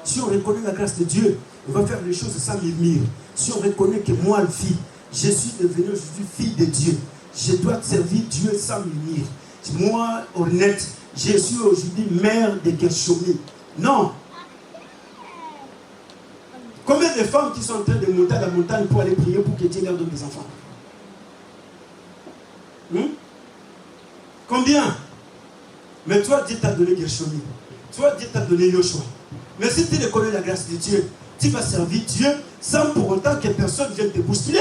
Si on reconnaît la grâce de Dieu, on va faire les choses sans murmure. Si on reconnaît que moi, le fils, Je suis devenu aujourd'hui fille de Dieu. Je dois servir Dieu sans m'unir. Moi, honnête, je suis aujourd'hui mère de Gershomi. Non. Combien de femmes qui sont en train de monter à la montagne pour aller prier pour que Dieu leur donne des enfants? Combien? Mais toi, Dieu t'a donné Gershomi. Toi, Dieu t'a donné Yoshua. Mais si tu reconnais la grâce de Dieu, tu vas servir Dieu sans pour autant que personne vienne te bousculer.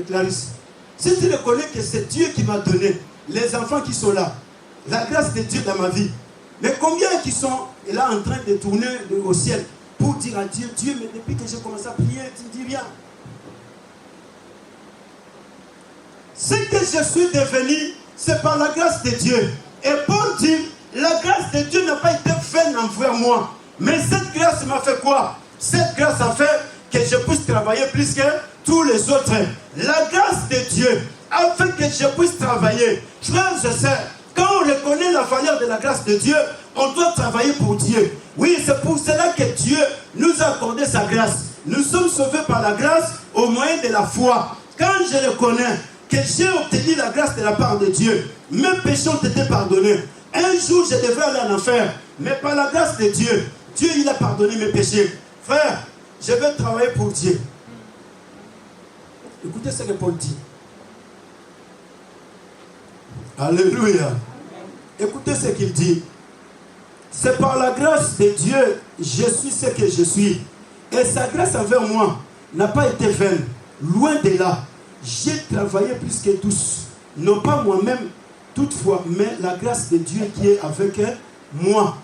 Clarisse, si tu reconnais que c'est Dieu qui m'a donné les enfants qui sont là, la grâce de Dieu dans ma vie, mais combien qui sont là en train de tourner au ciel pour dire à Dieu, Dieu, mais depuis que j'ai commencé à prier, tu ne dis rien. Ce que je suis devenu, c'est par la grâce de Dieu. Et Paul dit, la grâce de Dieu n'a pas été faite envers moi. Mais cette grâce m'a fait quoi? Cette grâce a fait que je puisse travailler plus que tous les autres. La grâce de Dieu a fait que je puisse travailler. Frères et sœurs, quand on reconnaît la valeur de la grâce de Dieu, on doit travailler pour Dieu. Oui, c'est pour cela que Dieu nous a accordé sa grâce. Nous sommes sauvés par la grâce au moyen de la foi. Quand je reconnais que j'ai obtenu la grâce de la part de Dieu, mes péchés ont été pardonnés. Un jour, je devrais aller en enfer, mais par la grâce de Dieu, Dieu, il a pardonné mes péchés. Frère, je vais travailler pour Dieu. Écoutez ce que Paul dit. Alléluia. Écoutez ce qu'il dit. C'est par la grâce de Dieu, je suis ce que je suis. Et sa grâce envers moi n'a pas été vaine. Loin de là. J'ai travaillé plus que tous. Non pas moi-même, toutefois, mais la grâce de Dieu qui est avec moi.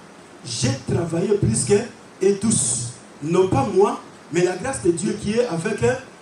J'ai travaillé plus que tous. Non pas moi, mais la grâce de Dieu qui est avec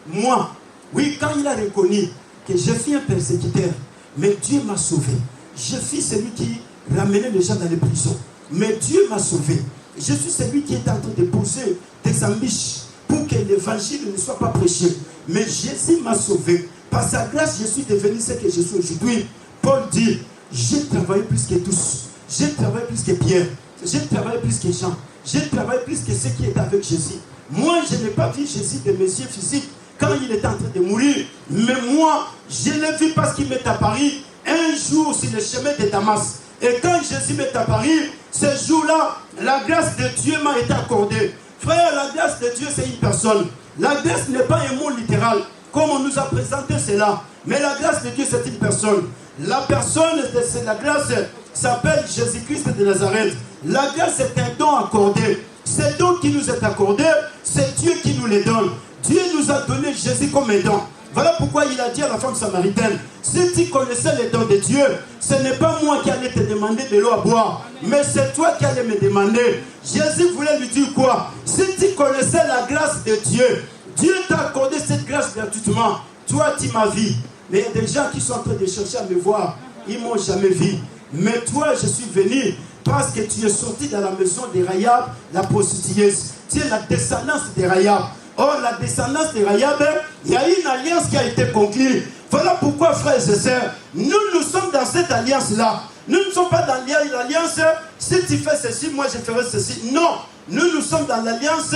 moi. Oui, quand il a reconnu que je suis un persécuteur, mais Dieu m'a sauvé. Je suis celui qui ramenait les gens dans les prisons. Mais Dieu m'a sauvé. Je suis celui qui est en train de poser des embûches pour que l'évangile ne soit pas prêché. Mais Jésus m'a sauvé. Par sa grâce, je suis devenu ce que je suis aujourd'hui. Paul dit, j'ai travaillé plus que tous. J'ai travaillé plus que Pierre. J'ai travaillé plus que Jean. J'ai travaillé plus que ceux qui étaient avec Jésus. Moi, je n'ai pas vu Jésus de mes yeux physiques quand il était en train de mourir. Mais moi, je l'ai vu parce qu'il m'est apparu un jour sur le chemin de Damas. Et quand Jésus m'est apparu, ce jour-là, la grâce de Dieu m'a été accordée. Frère, la grâce de Dieu, c'est une personne. La grâce n'est pas un mot littéral, comme on nous a présenté cela. Mais la grâce de Dieu, c'est une personne. La personne de la grâce s'appelle Jésus-Christ de Nazareth. La grâce est un don accordé. Ce don qui nous est accordé, c'est Dieu qui nous le donne. Dieu nous a donné Jésus comme un don. Voilà pourquoi il a dit à la femme samaritaine, si tu connaissais les dons de Dieu, ce n'est pas moi qui allais te demander de l'eau à boire, mais c'est toi qui allais me demander. Jésus voulait lui dire quoi? Si tu connaissais la grâce de Dieu, Dieu t'a accordé cette grâce gratuitement. Toi, tu m'as vu. Mais il y a des gens qui sont en train de chercher à me voir. Ils ne m'ont jamais vu. Mais toi, je suis venu parce que tu es sorti dans la maison de Rahab, la prostituée. Tu es la descendance de Rahab. Or, la descendance de Rahab, il y a une alliance qui a été conclue. Voilà pourquoi, frères et sœurs, nous sommes dans cette alliance-là. Nous ne sommes pas dans l'alliance, si tu fais ceci, moi je ferai ceci. Non, nous sommes dans l'alliance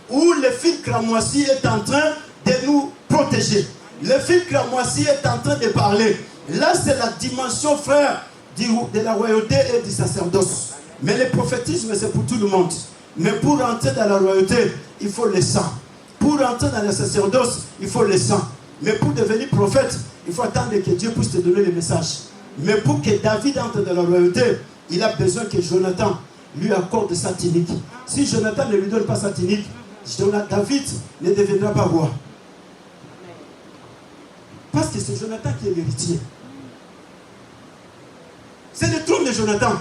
où le fil cramoisi est en train de nous protéger. Le fil cramoisi est en train de parler. Là, c'est la dimension, frère, de la royauté et du sacerdoce. Mais le prophétisme, c'est pour tout le monde. Mais pour entrer dans la royauté, il faut le sang. Pour entrer dans le sacerdoce, il faut le sang. Mais pour devenir prophète, il faut attendre que Dieu puisse te donner le message. Mais pour que David entre dans la royauté, il a besoin que Jonathan lui accorde sa tunique. Si Jonathan ne lui donne pas sa tunique, David ne deviendra pas roi. Parce que c'est Jonathan qui est l'héritier. C'est le trône de Jonathan.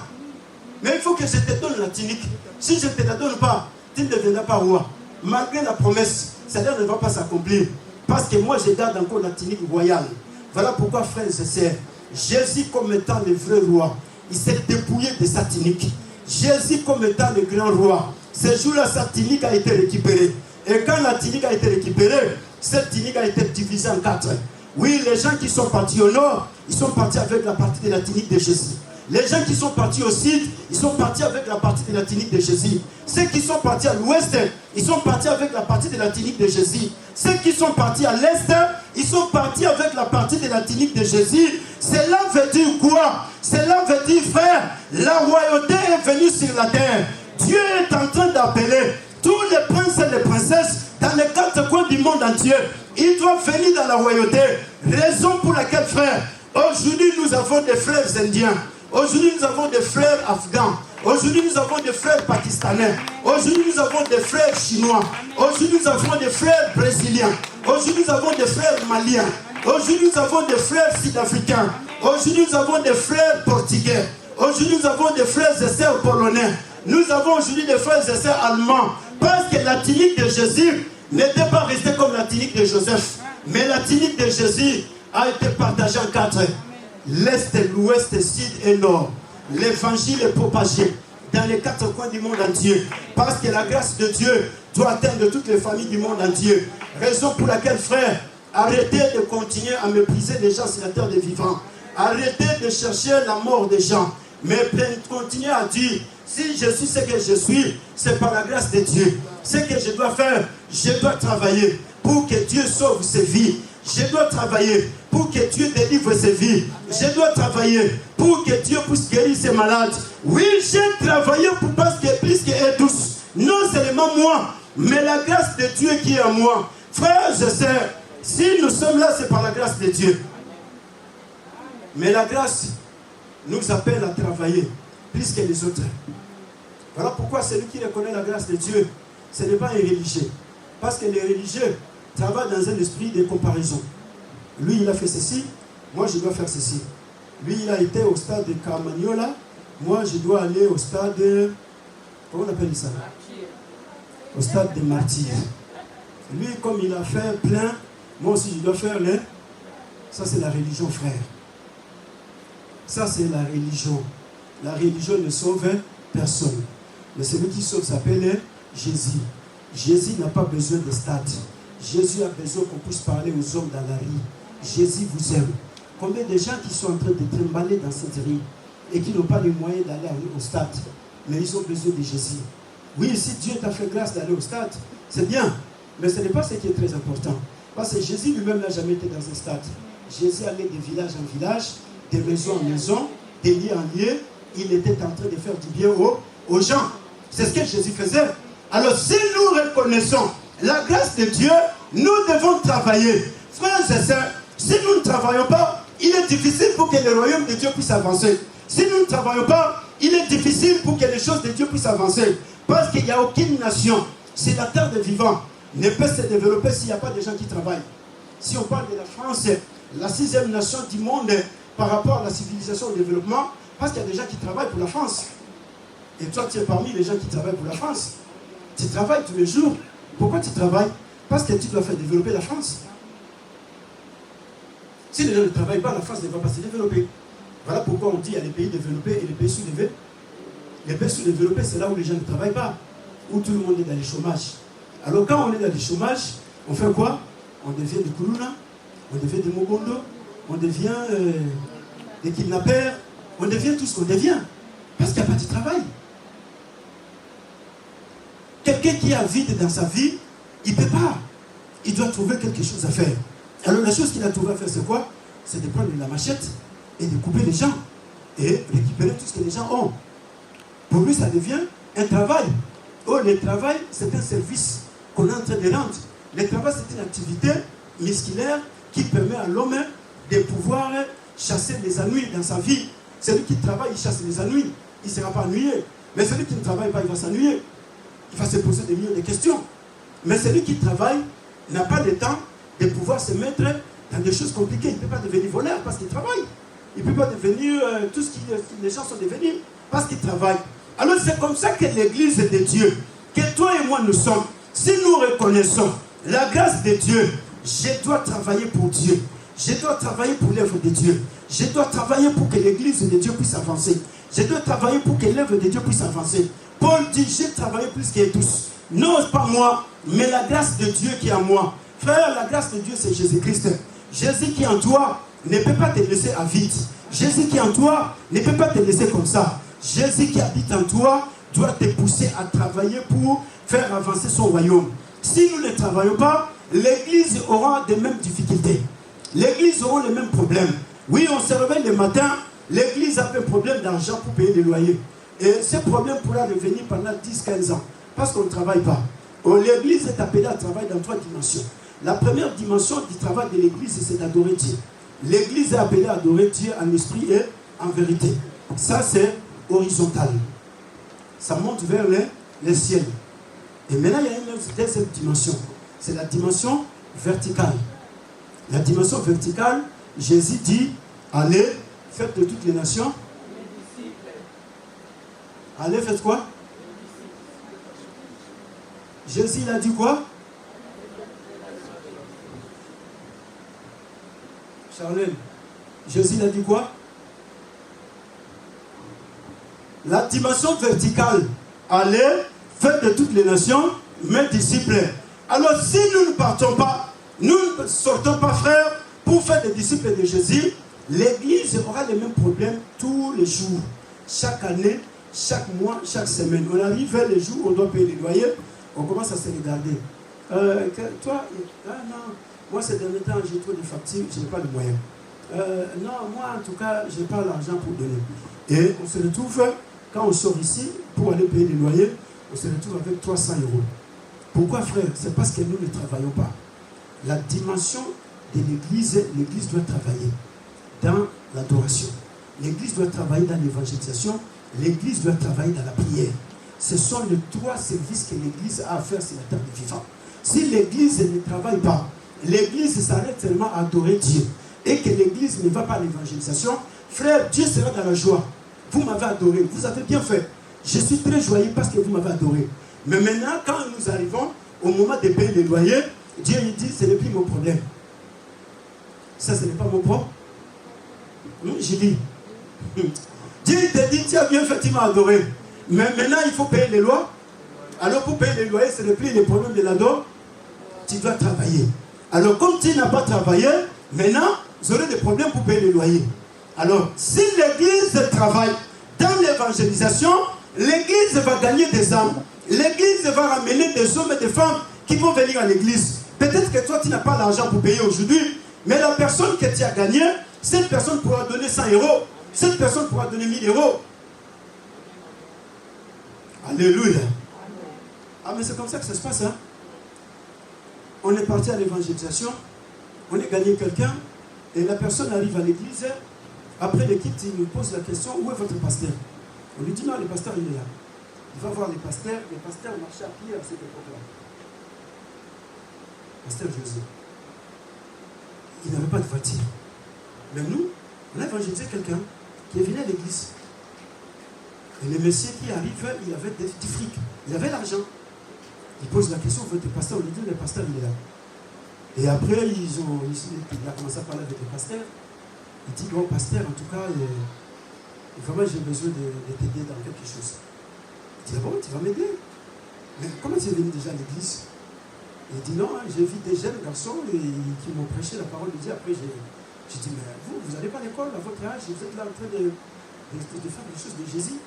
Mais il faut que je te donne la tunique. Si je ne te la donne pas, tu ne deviendras pas roi. Malgré la promesse, ça ne va pas s'accomplir. Parce que moi, je garde encore la tunique royale. Voilà pourquoi, frères et sœurs, Jésus comme étant le vrai roi, il s'est dépouillé de sa tunique. Jésus comme étant le grand roi, ce jour-là, sa tunique a été récupérée. Et quand la tunique a été récupérée, cette tunique a été divisée en 4. Oui, les gens qui sont partis au nord, ils sont partis avec la partie de la tunique de Jésus. Les gens qui sont partis au sud, ils sont partis avec la partie de la tunique de Jésus. Ceux qui sont partis à l'ouest, ils sont partis avec la partie de la tunique de Jésus. Ceux qui sont partis à l'est, ils sont partis avec la partie de la tunique de Jésus. Cela veut dire quoi? Cela veut dire, frère, la royauté est venue sur la terre. Dieu est en train d'appeler tous les princes et les princesses dans les 4 coins du monde entier. Ils doivent venir dans la royauté. Raison pour laquelle, frère, aujourd'hui nous avons des frères indiens. Aujourd'hui nous avons des frères afghans. Aujourd'hui nous avons des frères pakistanais. Aujourd'hui nous avons des frères chinois. Aujourd'hui nous avons des frères brésiliens. Aujourd'hui nous avons des frères maliens. Aujourd'hui nous avons des frères sud-africains. Aujourd'hui nous avons des frères portugais. Aujourd'hui nous avons des frères et sœurs polonais. Nous avons aujourd'hui des frères et sœurs allemands. Parce que la tunique de Jésus n'était pas restée comme la tunique de Joseph. Mais la tunique de Jésus a été partagée en 4. L'Est, l'Ouest, Sud et Nord. L'évangile est propagé dans les 4 coins du monde entier. Parce que la grâce de Dieu doit atteindre toutes les familles du monde entier. Raison pour laquelle, frère, arrêtez de continuer à mépriser les gens sur la terre des vivants. Arrêtez de chercher la mort des gens. Mais continuez à dire, si je suis ce que je suis, c'est par la grâce de Dieu. Ce que je dois faire, je dois travailler pour que Dieu sauve ses vies. Je dois travailler pour que Dieu délivre ses vies. Je dois travailler pour que Dieu puisse guérir ses malades. Oui, j'ai travaillé pour parce que puisque est douce. Non seulement moi, mais la grâce de Dieu qui est en moi. Frères et sœurs, si nous sommes là, c'est par la grâce de Dieu. Mais la grâce nous appelle à travailler plus que les autres. Voilà pourquoi celui qui reconnaît la grâce de Dieu, ce n'est pas un religieux. Parce que les religieux travaillent dans un esprit de comparaison. Lui, il a fait ceci, moi je dois faire ceci. Lui, il a été au stade de Carmagnola, moi je dois aller au stade de... Comment on appelle ça? Au stade de martyr. Lui, comme il a fait plein, moi aussi je dois faire le... Ça c'est la religion, frère. Ça c'est la religion. La religion ne sauve personne. Mais celui qui sauve s'appelle Jésus. Jésus n'a pas besoin de stade. Jésus a besoin qu'on puisse parler aux hommes dans la rue. Jésus vous aime. Combien de gens qui sont en train de trimballer dans cette rue et qui n'ont pas les moyens d'aller au stade, mais ils ont besoin de Jésus. Oui, si Dieu t'a fait grâce d'aller au stade, c'est bien, mais ce n'est pas ce qui est très important. Parce que Jésus lui-même n'a jamais été dans un stade. Jésus allait de village en village, de maison en maison, de lieu en lieu. Il était en train de faire du bien aux gens. C'est ce que Jésus faisait. Alors si nous reconnaissons la grâce de Dieu, nous devons travailler. Frères et sœurs, si nous ne travaillons pas, il est difficile pour que le royaume de Dieu puisse avancer. Si nous ne travaillons pas, il est difficile pour que les choses de Dieu puissent avancer. Parce qu'il n'y a aucune nation, c'est la terre des vivants, ne peut se développer s'il n'y a pas de gens qui travaillent. Si on parle de la France, la 6e nation du monde par rapport à la civilisation au développement, parce qu'il y a des gens qui travaillent pour la France. Et toi, tu es parmi les gens qui travaillent pour la France. Tu travailles tous les jours. Pourquoi tu travailles? Parce que tu dois faire développer la France. Si les gens ne travaillent pas, la France ne va pas se développer. Voilà pourquoi on dit qu'il y a les pays développés et les pays sous-développés. Les pays sous-développés, c'est là où les gens ne travaillent pas, où tout le monde est dans le chômage. Alors quand on est dans le chômage, on fait quoi? On devient des Koulouna, on devient des Mogondo, on devient des kidnappeurs, on devient tout ce qu'on devient. Parce qu'il n'y a pas de travail. Quelqu'un qui a vide dans sa vie, il ne peut pas. Il doit trouver quelque chose à faire. Alors la chose qu'il a trouvé à faire, c'est quoi? C'est de prendre la machette et de couper les gens et récupérer tout ce que les gens ont. Pour lui, ça devient un travail. Oh, le travail, c'est un service qu'on est en train de rendre. Le travail, c'est une activité musculaire qui permet à l'homme de pouvoir chasser les ennuis dans sa vie. Celui qui travaille, il chasse les ennuis. Il ne sera pas ennuyé. Mais celui qui ne travaille pas, il va s'ennuyer. Il va se poser des millions de questions. Mais celui qui travaille n'a pas le temps de pouvoir se mettre dans des choses compliquées. Il ne peut pas devenir voleur parce qu'il travaille. Il ne peut pas devenir tout ce que les gens sont devenus parce qu'ils travaillent. Alors c'est comme ça que l'église de Dieu, que toi et moi nous sommes, si nous reconnaissons la grâce de Dieu, je dois travailler pour Dieu. Je dois travailler pour l'œuvre de Dieu. Je dois travailler pour que l'église de Dieu puisse avancer. Je dois travailler pour que l'œuvre de Dieu puisse avancer. Paul dit, j'ai travaillé plus que tous. Non, pas moi, mais la grâce de Dieu qui est en moi. Frère, la grâce de Dieu, c'est Jésus-Christ. Jésus qui est en toi ne peut pas te laisser à vide. Jésus qui est en toi ne peut pas te laisser comme ça. Jésus qui habite en toi doit te pousser à travailler pour faire avancer son royaume. Si nous ne travaillons pas, l'église aura les mêmes difficultés. L'église aura les mêmes problèmes. Oui, on se réveille le matin, l'église a un problème d'argent pour payer les loyers. Et ce problème pourra revenir pendant 10-15 ans, parce qu'on ne travaille pas. L'église est appelée à travailler dans 3 dimensions. La première dimension du travail de l'église, c'est d'adorer Dieu. L'église est appelée à adorer Dieu en esprit et en vérité. Ça, c'est horizontal. Ça monte vers les ciels. Et maintenant, il y a une deuxième dimension. C'est la dimension verticale. La dimension verticale, Jésus dit, allez, faites de toutes les nations. Allez, faites quoi? Jésus, il a dit quoi? Charlène, Jésus, il a dit quoi? La dimension verticale, allez, faites de toutes les nations, mes disciples. Alors, si nous ne partons pas, nous ne sortons pas, frères, pour faire des disciples de Jésus, l'église aura les mêmes problèmes tous les jours, chaque année, chaque mois, chaque semaine. On arrive vers les jours où on doit payer les loyers, on commence à se regarder. Toi, non, moi ces derniers temps, j'ai trop de factures, je n'ai pas de moyens. Non, moi en tout cas, je n'ai pas l'argent pour donner. Et on se retrouve, quand on sort ici, pour aller payer les loyers, on se retrouve avec 300 euros. Pourquoi, frère? C'est parce que nous ne travaillons pas. La dimension de l'église, l'église doit travailler dans l'adoration. L'église doit travailler dans l'évangélisation. L'église doit travailler dans la prière. Ce sont les 3 services que l'église a à faire sur la terre des vivants. Si l'église ne travaille pas, l'église s'arrête seulement à adorer Dieu, et que l'église ne va pas à l'évangélisation, frère, Dieu sera dans la joie. Vous m'avez adoré, vous avez bien fait. Je suis très joyeux parce que vous m'avez adoré. Mais maintenant, quand nous arrivons au moment de payer les loyers, Dieu il dit, ce n'est plus mon problème. Ça, ce n'est pas mon problème. J'ai dit. Dieu te dit, tu as bien fait, tu m'as adoré. Mais maintenant, il faut payer les lois. Alors, pour payer les loyers, ce n'est plus le problème de l'adore. Tu dois travailler. Alors, comme tu n'as pas travaillé, maintenant, vous aurez des problèmes pour payer les loyers. Alors, si l'église travaille dans l'évangélisation, l'église va gagner des âmes. L'église va ramener des hommes et des femmes qui vont venir à l'église. Peut-être que toi, tu n'as pas l'argent pour payer aujourd'hui, mais la personne que tu as gagnée, cette personne pourra donner 100 euros. Cette personne pourra donner 1000 euros. Alléluia. Ah, mais c'est comme ça que ça se passe. Hein? On est parti à l'évangélisation, on a gagné quelqu'un, et la personne arrive à l'église. Après l'équipe, il nous pose la question, où est votre pasteur? On lui dit non, le pasteur il est là. Il va voir les pasteurs marchaient à pied à cette époque-là. Pasteur José. Il n'avait pas de voiture. Mais nous, on a évangélisé quelqu'un qui est venu à l'église. Et le monsieur qui arrive, il avait du fric. Il avait l'argent. Il pose la question, votre pasteur, on lui dit, le pasteur il est là. Et après, il a commencé à parler avec le pasteur. Il dit, bon pasteur, en tout cas, vraiment j'ai besoin de t'aider dans quelque chose. Il dit, ah bon, tu vas m'aider? Mais comment tu es venu déjà à l'église? Il dit, non, j'ai vu des jeunes garçons qui m'ont prêché la parole de Dieu. Après, j'ai dit, mais vous n'allez pas à l'école à votre âge, vous êtes là en train de faire des choses de Jésus.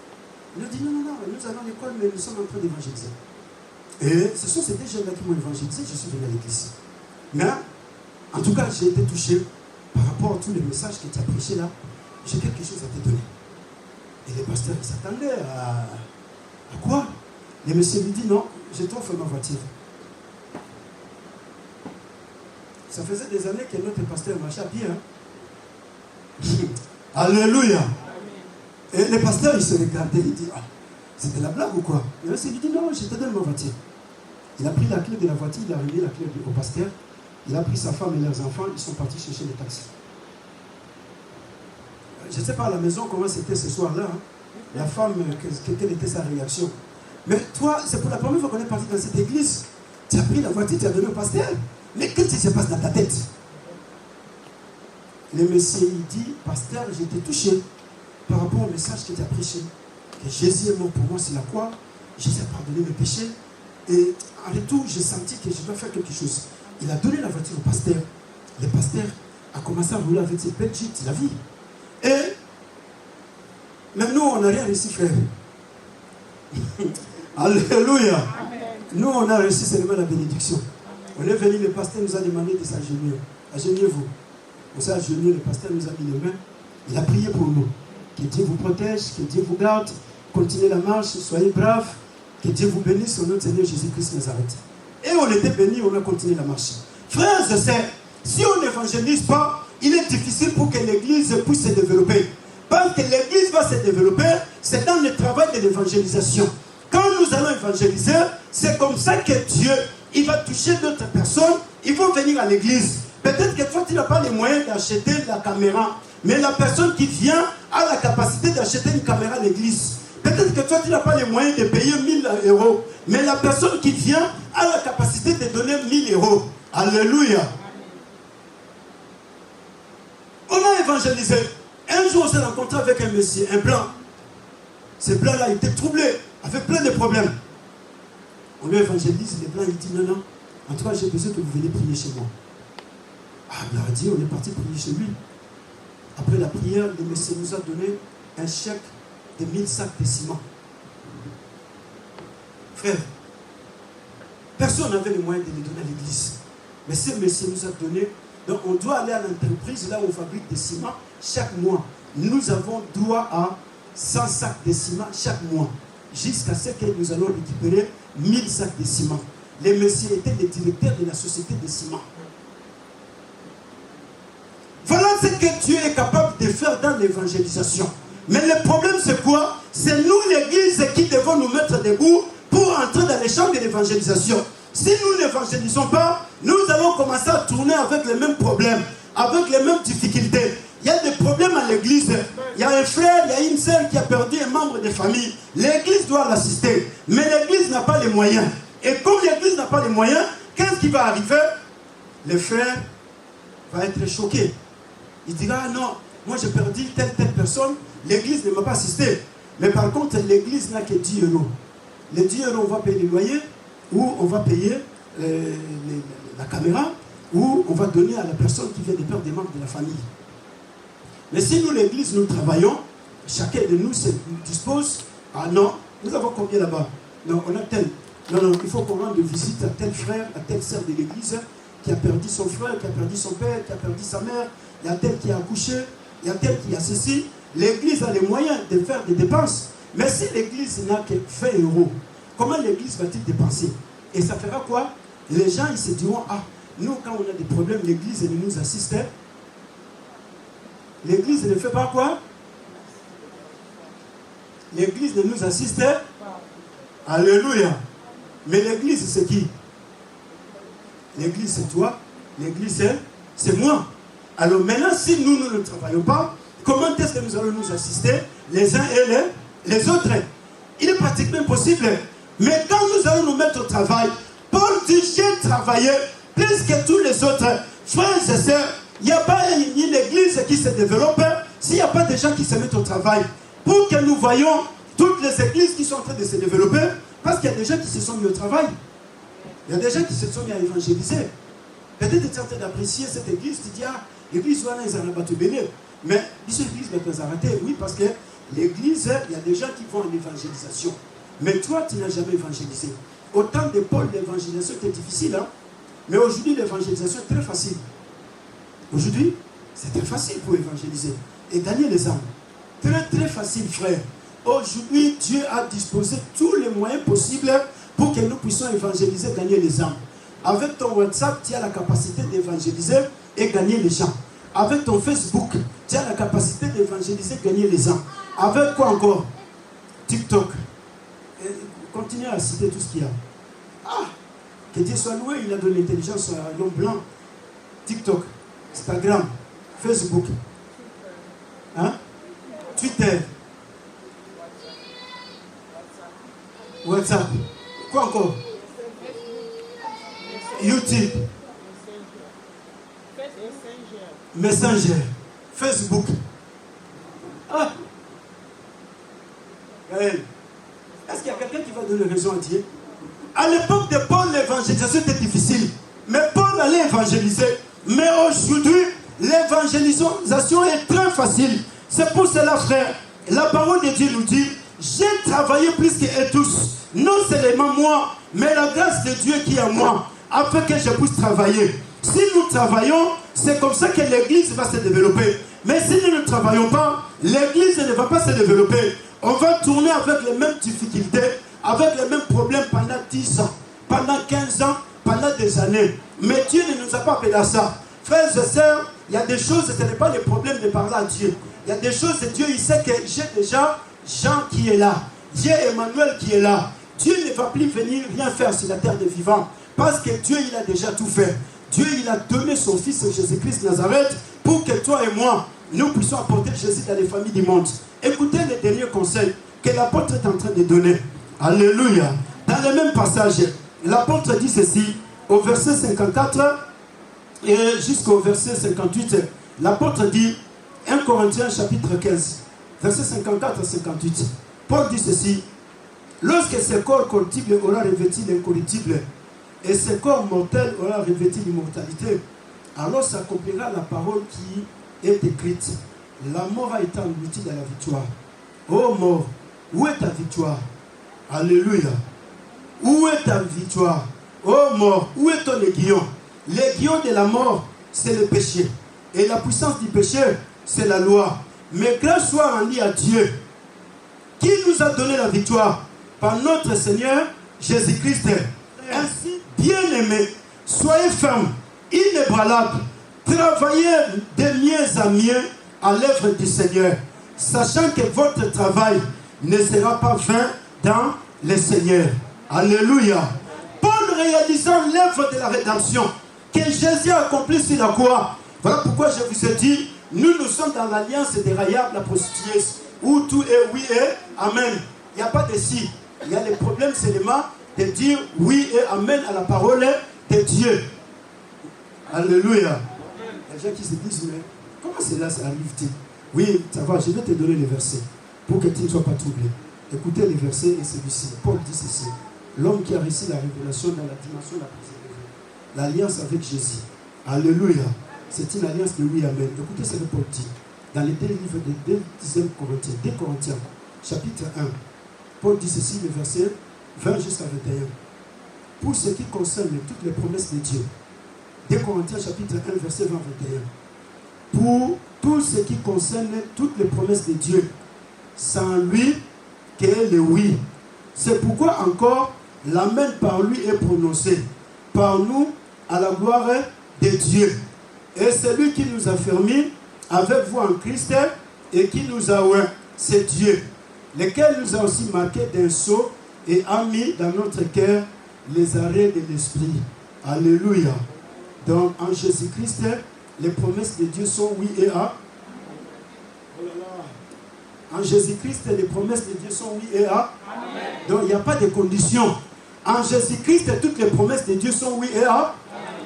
Il a dit, non, nous allons à l'école, mais nous sommes en train d'évangéliser. Et ce sont ces deux jeunes-là qui m'ont évangélisé, je suis venu à l'église. Mais, en tout cas, j'ai été touché par rapport à tous les messages que tu as prêchés là. J'ai quelque chose à te donner. Et les pasteurs, ils s'attendaient à quoi? Le monsieur lui dit, non, je t'offre ma voiture. Ça faisait des années que notre pasteur marchait à pied. Hein? Alléluia. Et le pasteur, il se regardait, il dit, ah, c'était la blague ou quoi? Et le monsieur lui dit, non, je te donne ma voiture. Il a pris la clé de la voiture, il a remis la clé au pasteur. Il a pris sa femme et leurs enfants, ils sont partis chercher les taxis. Je ne sais pas à la maison comment c'était ce soir-là. Hein? La femme, quelle était sa réaction? Mais toi, c'est pour la première fois qu'on est parti dans cette église. Tu as pris la voiture, tu as donné au pasteur. Mais qu'est-ce qui se passe dans ta tête? Le monsieur, il dit, pasteur, j'ai été touché par rapport au message que tu as prêché. Que Jésus est mort pour moi sur la croix. Jésus a pardonné mes péchés. Et en retour, j'ai senti que je dois faire quelque chose. Il a donné la voiture au pasteur. Le pasteur a commencé à rouler avec ses belles jeeps, la vie. Et Mais nous, on n'a rien reçu, frère. Alléluia. Amen. Nous, on a reçu seulement la bénédiction. On est venu, le pasteur nous a demandé de s'agenouiller. Agenouillez-vous. On s'est agenouillé, le pasteur nous a mis les mains. Il a prié pour nous. Que Dieu vous protège, que Dieu vous garde. Continuez la marche, soyez braves. Que Dieu vous bénisse au nom de Seigneur Jésus-Christ Nazareth. Et on était bénis, on a continué la marche. Frères et sœurs, si on n'évangélise pas, il est difficile pour que l'église puisse se développer. Parce que l'église va se développer, c'est dans le travail de l'évangélisation. Quand nous allons évangéliser, c'est comme ça que Dieu, il va toucher d'autres personnes, ils vont venir à l'église. Peut-être que toi, tu n'as pas les moyens d'acheter la caméra, mais la personne qui vient a la capacité d'acheter une caméra à l'église. Peut-être que toi, tu n'as pas les moyens de payer 1000 €, mais la personne qui vient a la capacité de donner 1000 €. Alléluia. On a évangélisé. Un jour, on s'est rencontré avec un monsieur, un blanc. Ce blanc-là était troublé, avec plein de problèmes. On lui évangélise, le blanc, il dit non, non. En tout cas, j'ai besoin que vous veniez prier chez moi. Ah, il a dit, on est parti prier chez lui. Après la prière, le monsieur nous a donné un chèque de 1000 sacs de ciment. Frère, personne n'avait les moyens de les donner à l'église. Mais ce monsieur nous a donné. Donc on doit aller à l'entreprise là où on fabrique des ciments chaque mois. Nous avons droit à 100 sacs de ciment chaque mois. Jusqu'à ce que nous allons récupérer 1000 sacs de ciment. Les messieurs étaient les directeurs de la société de ciment. Voilà ce que Dieu est capable de faire dans l'évangélisation. Mais le problème c'est quoi? C'est nous l'église qui devons nous mettre debout pour entrer dans les champs de l'évangélisation. Si nous n'évangélisons pas, nous allons commencer à tourner avec les mêmes problèmes, avec les mêmes difficultés. Il y a des problèmes à l'église. Il y a un frère, il y a une sœur qui a perdu un membre de famille. L'église doit l'assister. Mais l'église n'a pas les moyens. Et comme l'église n'a pas les moyens, qu'est-ce qui va arriver? Le frère va être choqué. Il dira, ah non, moi j'ai perdu telle personne, l'église ne m'a pas assisté. Mais par contre, l'église n'a que 10 €. Les 10 €, on va payer les loyers, ou on va payer la caméra, ou on va donner à la personne qui vient de perdre des membres de la famille. Mais si nous, l'église, nous travaillons, chacun de nous se dispose, ah non, nous avons combien là-bas? Non, on a tel. Non, non, il faut qu'on rende visite à tel frère, à telle sœur de l'église, qui a perdu son frère, qui a perdu son père, qui a perdu sa mère, il y a tel qui a accouché, il y a tel qui a ceci. L'église a les moyens de faire des dépenses. Mais si l'église n'a que 20 €, comment l'église va-t-il dépenser? Et ça fera quoi? Les gens, ils se diront, ah, nous, quand on a des problèmes, l'église, elle nous assiste. L'église ne fait pas quoi? L'église ne nous assiste. Alléluia. Mais l'église, c'est qui? L'église, c'est toi. L'église, c'est moi. Alors maintenant, si nous ne travaillons pas, comment est-ce que nous allons nous assister les uns et les autres? Il est pratiquement impossible. Mais quand nous allons nous mettre au travail, Paul dit, j'ai travaillé plus que tous les autres. Frères et sœurs, il n'y a pas une église qui se développe s'il n'y a pas de gens qui se mettent au travail. Pour que nous voyons toutes les églises qui sont en train de se développer, parce qu'il y a des gens qui se sont mis au travail. Il y a des gens qui se sont mis à évangéliser. Peut-être que tu es en train d'apprécier cette église, tu dis, ah, l'église, voilà, ils en ont battu béni. Mais, cette église va te arrêter. Oui, parce que l'église, il y a des gens qui vont en évangélisation. Mais toi, tu n'as jamais évangélisé. Au temps de Paul, l'évangélisation était difficile. Hein? Mais aujourd'hui, l'évangélisation est très facile. Aujourd'hui, c'est très facile pour évangéliser et gagner les âmes. Très, très facile, frère. Aujourd'hui, Dieu a disposé tous les moyens possibles pour que nous puissions évangéliser, gagner les âmes. Avec ton WhatsApp, tu as la capacité d'évangéliser et gagner les gens. Avec ton Facebook, tu as la capacité d'évangéliser, gagner les âmes. Avec quoi encore? TikTok. Continuez à citer tout ce qu'il y a. Ah, que Dieu soit loué, il a donné l'intelligence à l'homme blanc. TikTok, Instagram, Facebook, hein? Twitter, WhatsApp. Quoi encore? YouTube, Messenger, Facebook. Ah! Est-ce qu'il y a quelqu'un qui va donner raison à Dieu? À l'époque de Paul, l'évangélisation était difficile. Mais Paul allait évangéliser. Mais aujourd'hui, l'évangélisation est très facile. C'est pour cela, frère, La parole de Dieu nous dit, j'ai travaillé plus qu'eux tous. Non seulement moi, mais la grâce de Dieu qui est en moi, afin que je puisse travailler. Si nous travaillons, c'est comme ça que l'église va se développer. Mais si nous ne travaillons pas, l'église ne va pas se développer. On va tourner avec les mêmes difficultés, avec les mêmes problèmes pendant 10 ans, pendant 15 ans, pendant des années. Mais Dieu ne nous a pas appelé à ça. Frères et sœurs, il y a des choses, ce n'est pas le problème de parler à Dieu. Il y a des choses, Dieu, il sait que j'ai déjà Jean qui est là. J'ai Emmanuel qui est là. Dieu ne va plus venir rien faire sur la terre des vivants. Parce que Dieu, il a déjà tout fait. Dieu, il a donné son fils Jésus-Christ Nazareth pour que toi et moi, nous puissions apporter Jésus dans les familles du monde. Écoutez les derniers conseils que l'apôtre est en train de donner. Alléluia. Dans le même passage, l'apôtre dit ceci, au verset 54 et jusqu'au verset 58. L'apôtre dit, 1 Corinthiens chapitre 15, verset 54 à 58. Paul dit ceci, lorsque ce corps corruptible aura revêtu l'incorruptible, et ce corps mortel aura revêtu l'immortalité, alors s'accomplira la parole qui est écrite. La mort a été engloutie dans la victoire. Ô mort, où est ta victoire? Alléluia. Où est ta victoire? Ô mort, où est ton aiguillon? L'aiguillon de la mort, c'est le péché. Et la puissance du péché, c'est la loi. Mais grâce soit rendue à Dieu, qui nous a donné la victoire par notre Seigneur Jésus-Christ. Ainsi, bien-aimés, soyez fermes, inébranlables, travaillez de mieux en mieux à l'œuvre du Seigneur, sachant que votre travail ne sera pas vain dans le Seigneur. Alléluia. Paul réalisant l'œuvre de la rédemption que Jésus a accomplie sur la croix. Voilà pourquoi je vous ai dit, nous sommes dans l'alliance des Rahab, la prostituée, où tout est oui et amen. Il n'y a pas de si. Il y a le problème seulement de dire oui et amen à la parole de Dieu. Alléluia. Il y a des gens qui se disent, mais comment cela arrive-t-il? Oui, ça va, je vais te donner les versets pour que tu ne sois pas troublé. Écoutez les versets et celui-ci. Paul dit ceci. L'homme qui a reçu la révélation dans la dimension la plus élevée. L'alliance avec Jésus. Alléluia. C'est une alliance de oui, amen. Écoutez ce que Paul dit. Dans les deux livres de 2 Corinthiens, 2 Corinthiens, chapitre 1. Paul dit ceci, le verset 20 jusqu'à 21. Pour ce qui concerne toutes les promesses de Dieu. 2 Corinthiens, chapitre 1, verset 20-21. Pour tout ce qui concerne toutes les promesses de Dieu, sans lui, qu'est le oui. C'est pourquoi encore l'amen par lui est prononcé, par nous, à la gloire de Dieu. Et celui qui nous a fermés avec vous en Christ et qui nous a oint, c'est Dieu, lequel nous a aussi marqué d'un sceau et a mis dans notre cœur les arrêts de l'esprit. Alléluia. Donc en Jésus-Christ, les promesses de Dieu sont oui et amen. En Jésus-Christ, les promesses de Dieu sont oui et amen. Donc il n'y a pas de conditions. En Jésus-Christ, toutes les promesses de Dieu sont oui et amen.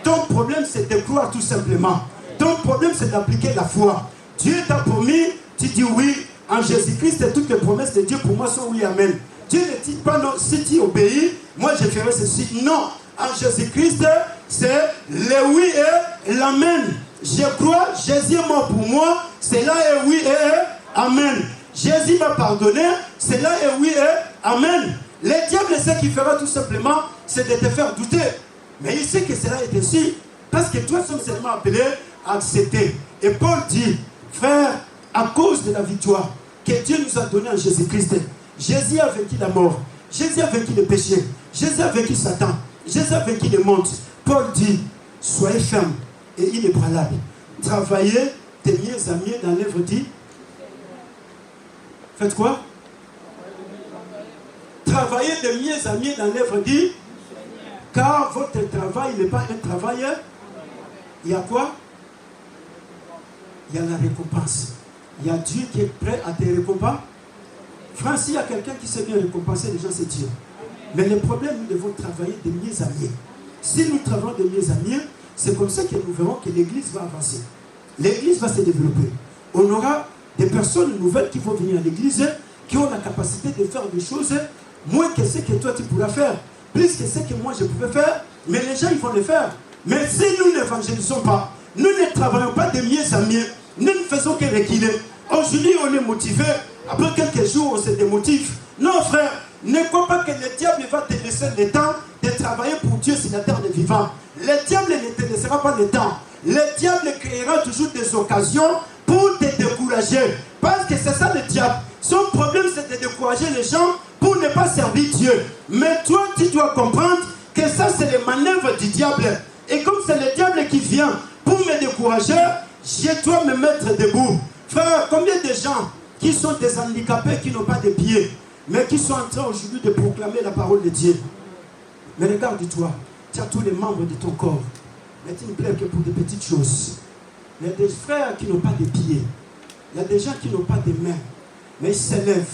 Ton problème, c'est de croire tout simplement. Ton problème, c'est d'appliquer la foi. Dieu t'a promis, tu dis oui. En Jésus-Christ, toutes les promesses de Dieu pour moi sont oui, amen. Dieu ne dit pas non, si tu obéis, moi je ferai ceci. Non, en Jésus-Christ, c'est le oui et l'amen. Je crois, Jésus est mort pour moi, c'est là et oui et amen. Jésus m'a pardonné, c'est là et oui et amen. Le diable, ce qu'il fera tout simplement, c'est de te faire douter. Mais il sait que cela est ainsi, parce que toi, sommes seulement appelés à accepter. Et Paul dit, frère, à cause de la victoire que Dieu nous a donnée en Jésus-Christ, Jésus a vaincu la mort, Jésus a vaincu le péché, Jésus a vaincu Satan, Jésus a vaincu le monde. Paul dit, soyez fermes et inébranlables. Travaillez de mieux en mieux dans l'œuvre dit. Faites quoi? Travaillez de mieux en mieux dans l'œuvre dit. Car votre travail n'est pas un travail. Il y a quoi? Il y a la récompense. Il y a Dieu qui est prêt à te récompenser. Frère, s'il y a quelqu'un qui sait bien récompenser les gens, c'est Dieu. Mais le problème, nous devons travailler de mieux en mieux. Si nous travaillons de mieux en mieux, c'est comme ça que nous verrons que l'Église va avancer. L'Église va se développer. On aura des personnes nouvelles qui vont venir à l'Église, qui ont la capacité de faire des choses moins que ce que toi tu pourras faire. Plus que ce que moi je pouvais faire, mais les gens ils vont le faire. Mais si nous n'évangélisons pas, nous ne travaillons pas de mieux en mieux, nous ne faisons que reculer. Aujourd'hui on est motivé, Après quelques jours, on se démotive. Non, frère, ne crois pas que le diable va te laisser le temps de travailler pour Dieu sur la terre des vivants. Le diable ne te laissera pas le temps. Le diable créera toujours des occasions pour te décourager. Parce que c'est ça le diable. Son problème, c'est de décourager les gens pour ne pas servir Dieu. Mais toi, tu dois comprendre que ça, c'est les manœuvres du diable. Et comme c'est le diable qui vient pour me décourager, je dois me mettre debout. Frère, combien de gens qui sont des handicapés, qui n'ont pas de pieds, mais qui sont en train aujourd'hui de proclamer la parole de Dieu. Mais regarde-toi, tu as tous les membres de ton corps, mais tu ne plais que pour des petites choses. Il y a des frères qui n'ont pas de pieds, il y a des gens qui n'ont pas de mains, mais ils s'élèvent,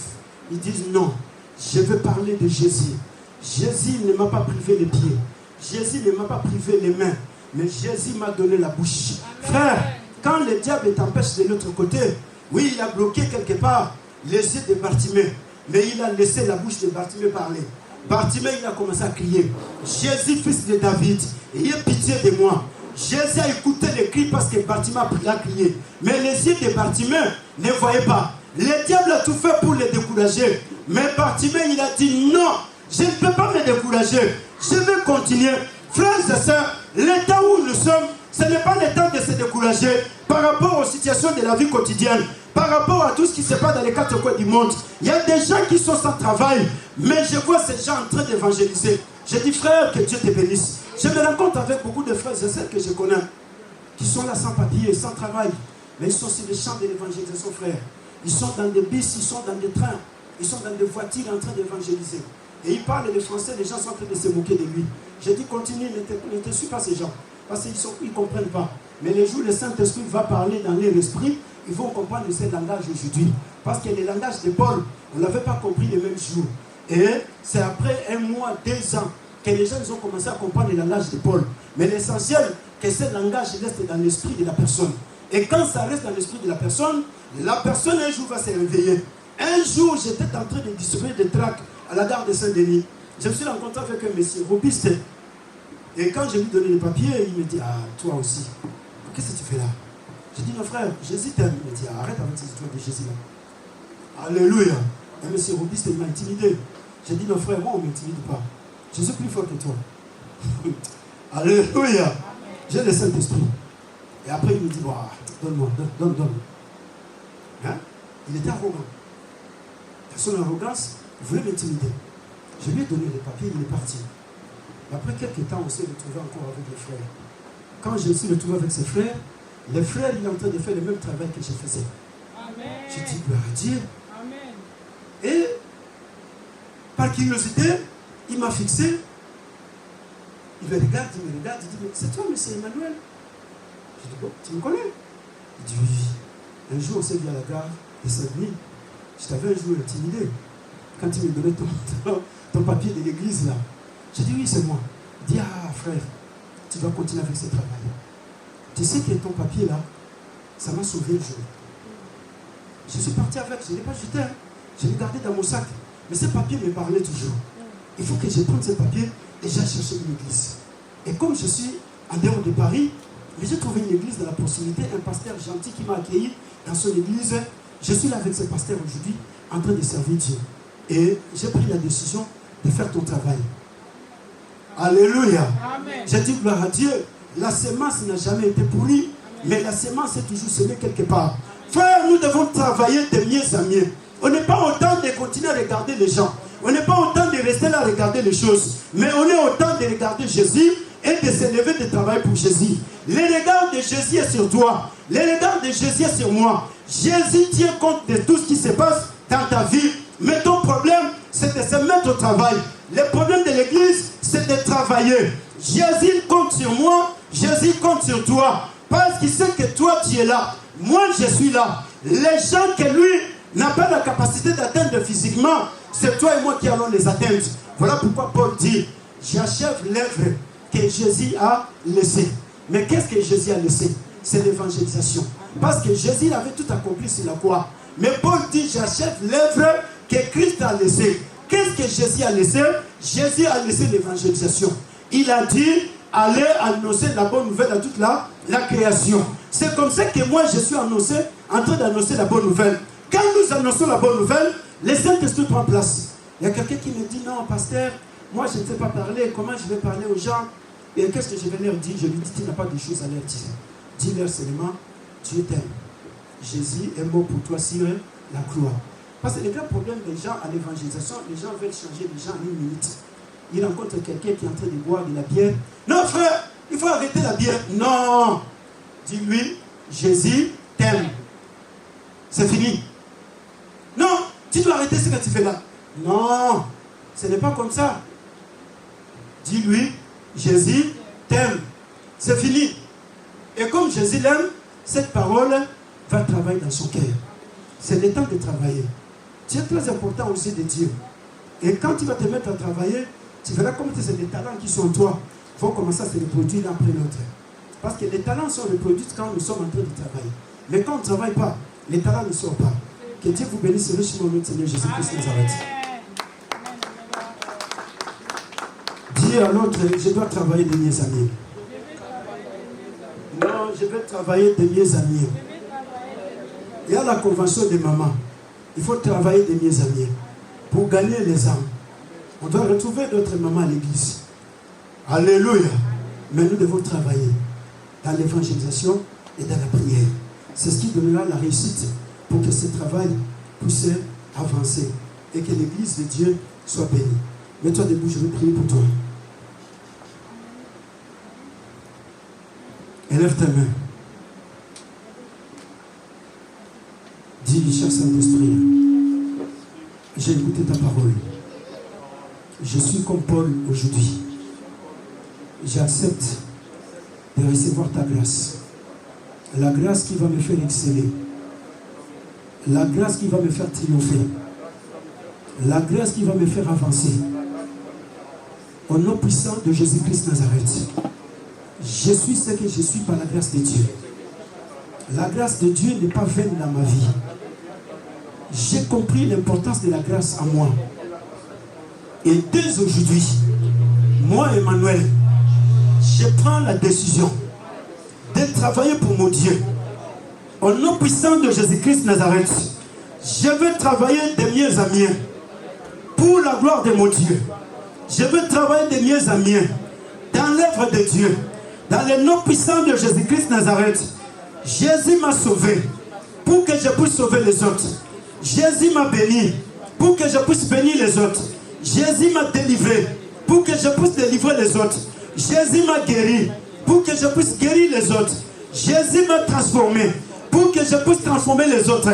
ils disent non, je veux parler de Jésus. Jésus ne m'a pas privé les pieds, Jésus ne m'a pas privé les mains, mais Jésus m'a donné la bouche. Amen. Frère, quand le diable t'empêche de l'autre côté, oui, il a bloqué quelque part les yeux de Bartimée, mais il a laissé la bouche de Bartimée parler. Bartimée, il a commencé à crier, Jésus, fils de David, ayez pitié de moi. Jésus a écouté les cris parce que Bartimée a crié. Mais les yeux de Bartimée ne voyaient pas. Le diable a tout fait pour le décourager. Mais Bartimée, il a dit non, je ne peux pas me décourager. Je vais continuer. Frères et sœurs, l'état où nous sommes, ce n'est pas le temps de se décourager par rapport aux situations de la vie quotidienne, par rapport à tout ce qui se passe dans les quatre coins du monde. Il y a des gens qui sont sans travail, mais je vois ces gens en train d'évangéliser. Je dis, frère, que Dieu te bénisse. Je me rencontre avec beaucoup de frères et sœurs que je connais, qui sont là sans papier, sans travail, mais ils sont sur les champs de l'évangélisation, frère. Ils sont dans des bus, ils sont dans des trains, ils sont dans des voitures en train d'évangéliser. Et ils parlent le français, les gens sont en train de se moquer de lui. Je dis, continue, ne te suis pas ces gens, parce qu'ils ne comprennent pas. Mais le jour où le Saint-Esprit va parler dans leur esprit, ils vont comprendre ce langage aujourd'hui. Parce que le langage de Paul, on ne l'avait pas compris le même jour. Et c'est après 1 mois, 2 ans, que les gens ont commencé à comprendre le langage de Paul. Mais l'essentiel, que ce langage reste dans l'esprit de la personne. Et quand ça reste dans l'esprit de la personne un jour va se réveiller. Un jour, j'étais en train de distribuer des tracts à la gare de Saint-Denis. Je me suis rencontré avec un monsieur, robuste. Et quand je lui ai donné les papiers, il me dit, ah, toi aussi, qu'est-ce que tu fais là? J'ai dit, non frère, Jésus t'aime. Il me dit, arrête avec ces histoires de Jésus là. Alléluia. Un monsieur robuste, il m'a intimidé. J'ai dit, non frère, moi on ne m'intimide pas. Je suis plus fort que toi. Alléluia. J'ai le Saint-Esprit. Et après, il me dit, bah, donne-moi, donne. Hein? Il était arrogant. Son arrogance, il voulait m'intimider. Je lui ai donné les papiers, il est parti. Après quelques temps, on s'est retrouvé encore avec les frères. Quand je me suis retrouvé avec ses frères, les frères, ils sont en train de faire le même travail que je faisais. Amen. J'ai dit, gloire à Dieu. Amen. Et, par curiosité, il m'a fixé. Il me regarde, il dit, mais c'est toi, monsieur Emmanuel? Je dis, bon, tu me connais? Il dit, oui. Un jour, on s'est vu à la gare de Saint-Denis. Je t'avais un jour intimidé. Quand tu me donnais ton papier de l'église, là. J'ai dit, oui, c'est moi. Il dit, ah, frère, tu dois continuer avec ce travail. Tu sais que ton papier, là, ça m'a sauvé le jour. Je suis parti avec, je ne l'ai pas jeté. Hein. Je l'ai gardé dans mon sac. Mais ce papier me parlait toujours. Il faut que je prenne ce papier et j'aille chercher une église. Et comme je suis en dehors de Paris, mais j'ai trouvé une église dans la proximité, un pasteur gentil qui m'a accueilli dans son église. Je suis là avec ce pasteur aujourd'hui, en train de servir Dieu. Et j'ai pris la décision de faire ton travail. Alléluia. J'ai dit gloire à Dieu. La semence n'a jamais été pourrie, mais la semence est toujours semée quelque part. Frère, nous devons travailler de mieux en mieux. On n'est pas autant de continuer à regarder les gens. On n'est pas autant de rester là à regarder les choses. Mais on est autant de regarder Jésus et de se lever de travail pour Jésus. Le regard de Jésus est sur toi. Le regard de Jésus est sur moi. Jésus tient compte de tout ce qui se passe dans ta vie. Mais ton problème, c'est de se mettre au travail. Le problème de l'église, c'est de travailler. Jésus compte sur moi, Jésus compte sur toi. Parce qu'il sait que toi, tu es là. Moi, je suis là. Les gens que lui n'a pas la capacité d'atteindre physiquement, c'est toi et moi qui allons les atteindre. Voilà pourquoi Paul dit, j'achève l'œuvre que Jésus a laissée. Mais qu'est-ce que Jésus a laissé? C'est l'évangélisation. Parce que Jésus avait tout accompli sur la croix. Mais Paul dit, j'achève l'œuvre que Christ a laissée. Qu'est-ce que Jésus a laissé? Jésus a laissé l'évangélisation. Il a dit, allez annoncer la bonne nouvelle à toute la création. C'est comme ça que moi je suis en train d'annoncer la bonne nouvelle. Quand nous annonçons la bonne nouvelle, le Saint-Esprit prend place. Il y a quelqu'un qui me dit, non, pasteur, moi je ne sais pas parler, comment je vais parler aux gens? Et qu'est-ce que je vais leur dire? Je lui dis, tu n'as pas de choses à leur dire. Dis-leur seulement, Dieu t'aime. Jésus est mort pour toi sur la croix. Parce que le grand problème des gens à l'évangélisation, les gens veulent changer les gens en une minute. Ils rencontrent quelqu'un qui est en train de boire de la bière. Non frère, il faut arrêter la bière. Non. Dis-lui, Jésus t'aime. C'est fini. Non, tu dois arrêter ce que tu fais là. Non, ce n'est pas comme ça. Dis-lui, Jésus t'aime. C'est fini. Et comme Jésus l'aime, cette parole va travailler dans son cœur. C'est le temps de travailler. C'est très important aussi de Dieu. Et quand tu vas te mettre à travailler, tu verras comme c'est des talents qui sont en toi. Il faut commencer à se reproduire l'un après l'autre. Parce que les talents sont reproduits quand nous sommes en train de travailler. Mais quand on ne travaille pas, les talents ne sortent pas. Que Dieu vous bénisse richement, notre Seigneur Jésus-Christ Nazareth. Dis à l'autre, je dois travailler de mes amis. Non, je vais travailler de mes amis. Il y a la convention des mamans. Il faut travailler de mes amis pour gagner les âmes. On doit retrouver d'autres mamans à l'église. Alléluia. Mais nous devons travailler dans l'évangélisation et dans la prière. C'est ce qui donnera la réussite pour que ce travail puisse avancer et que l'église de Dieu soit bénie. Mets-toi debout, je vais prier pour toi. Élève ta main. Dis, cher Saint-Esprit, j'ai écouté ta parole. Je suis comme Paul aujourd'hui. J'accepte de recevoir ta grâce. La grâce qui va me faire exceller. La grâce qui va me faire triompher. La grâce qui va me faire avancer. Au nom puissant de Jésus-Christ Nazareth. Je suis ce que je suis par la grâce de Dieu. La grâce de Dieu n'est pas vaine dans ma vie. J'ai compris l'importance de la grâce en moi. Et dès aujourd'hui, moi, Emmanuel, je prends la décision de travailler pour mon Dieu. Au nom puissant de Jésus-Christ Nazareth, je veux travailler de mieux en mieux pour la gloire de mon Dieu. Je veux travailler de mieux en mieux dans l'œuvre de Dieu. Dans le nom puissant de Jésus-Christ Nazareth, Jésus m'a sauvé pour que je puisse sauver les autres. Jésus m'a béni pour que je puisse bénir les autres. Jésus m'a délivré pour que je puisse délivrer les autres. Jésus m'a guéri pour que je puisse guérir les autres. Jésus m'a transformé pour que je puisse transformer les autres.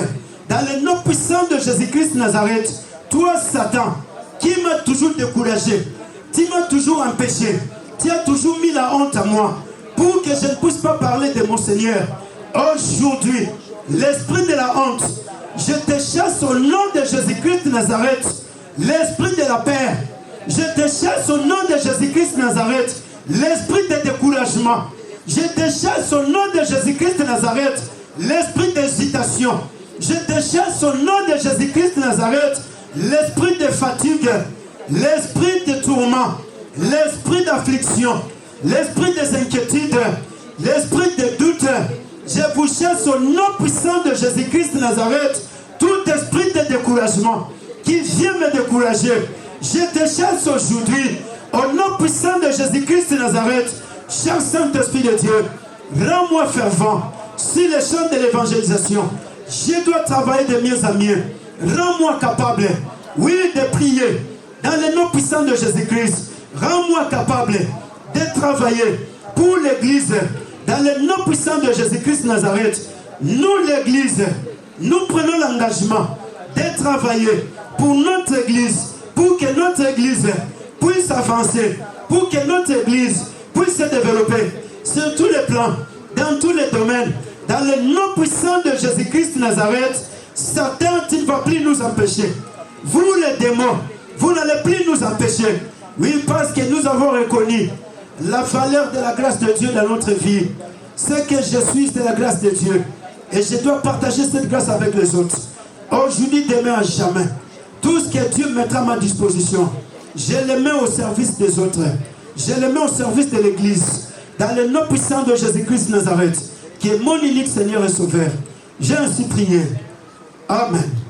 Dans le nom puissant de Jésus-Christ Nazareth, toi Satan, qui m'a toujours découragé, tu m'as toujours empêché, tu as toujours mis la honte à moi pour que je ne puisse pas parler de mon Seigneur. Aujourd'hui, l'esprit de la honte, je te chasse au nom de Jésus-Christ Nazareth. L'esprit de la paix, je te chasse au nom de Jésus-Christ Nazareth. L'esprit de découragement, je te chasse au nom de Jésus-Christ Nazareth. L'esprit d'hésitation, je te chasse au nom de Jésus-Christ Nazareth. L'esprit de fatigue, l'esprit de tourment, l'esprit d'affliction, l'esprit des inquiétudes, l'esprit de doute, je vous chasse au nom puissant de Jésus-Christ Nazareth. Tout esprit de découragement qui vient me décourager, je te chasse aujourd'hui au nom puissant de Jésus-Christ Nazareth. Cher Saint-Esprit de Dieu, rends-moi fervent sur les champs de l'évangélisation. Je dois travailler de mieux en mieux. Rends-moi capable, oui, de prier dans le nom puissant de Jésus-Christ. Rends-moi capable de travailler pour l'Église dans le nom puissant de Jésus-Christ Nazareth. Nous, l'Église, nous prenons l'engagement de travailler pour notre Église, pour que notre Église puisse avancer, pour que notre Église puisse se développer sur tous les plans, dans tous les domaines, dans le nom puissant de Jésus-Christ Nazareth. Satan, il ne va plus nous empêcher. Vous les démons, vous n'allez plus nous empêcher. Oui, parce que nous avons reconnu la valeur de la grâce de Dieu dans notre vie. Ce que je suis, c'est la grâce de Dieu. Et je dois partager cette grâce avec les autres. Aujourd'hui, demain, à jamais. Tout ce que Dieu mettra à ma disposition, je le mets au service des autres. Je le mets au service de l'Église. Dans le nom puissant de Jésus-Christ Nazareth, qui est mon unique Seigneur et Sauveur. J'ai ainsi prié. Amen.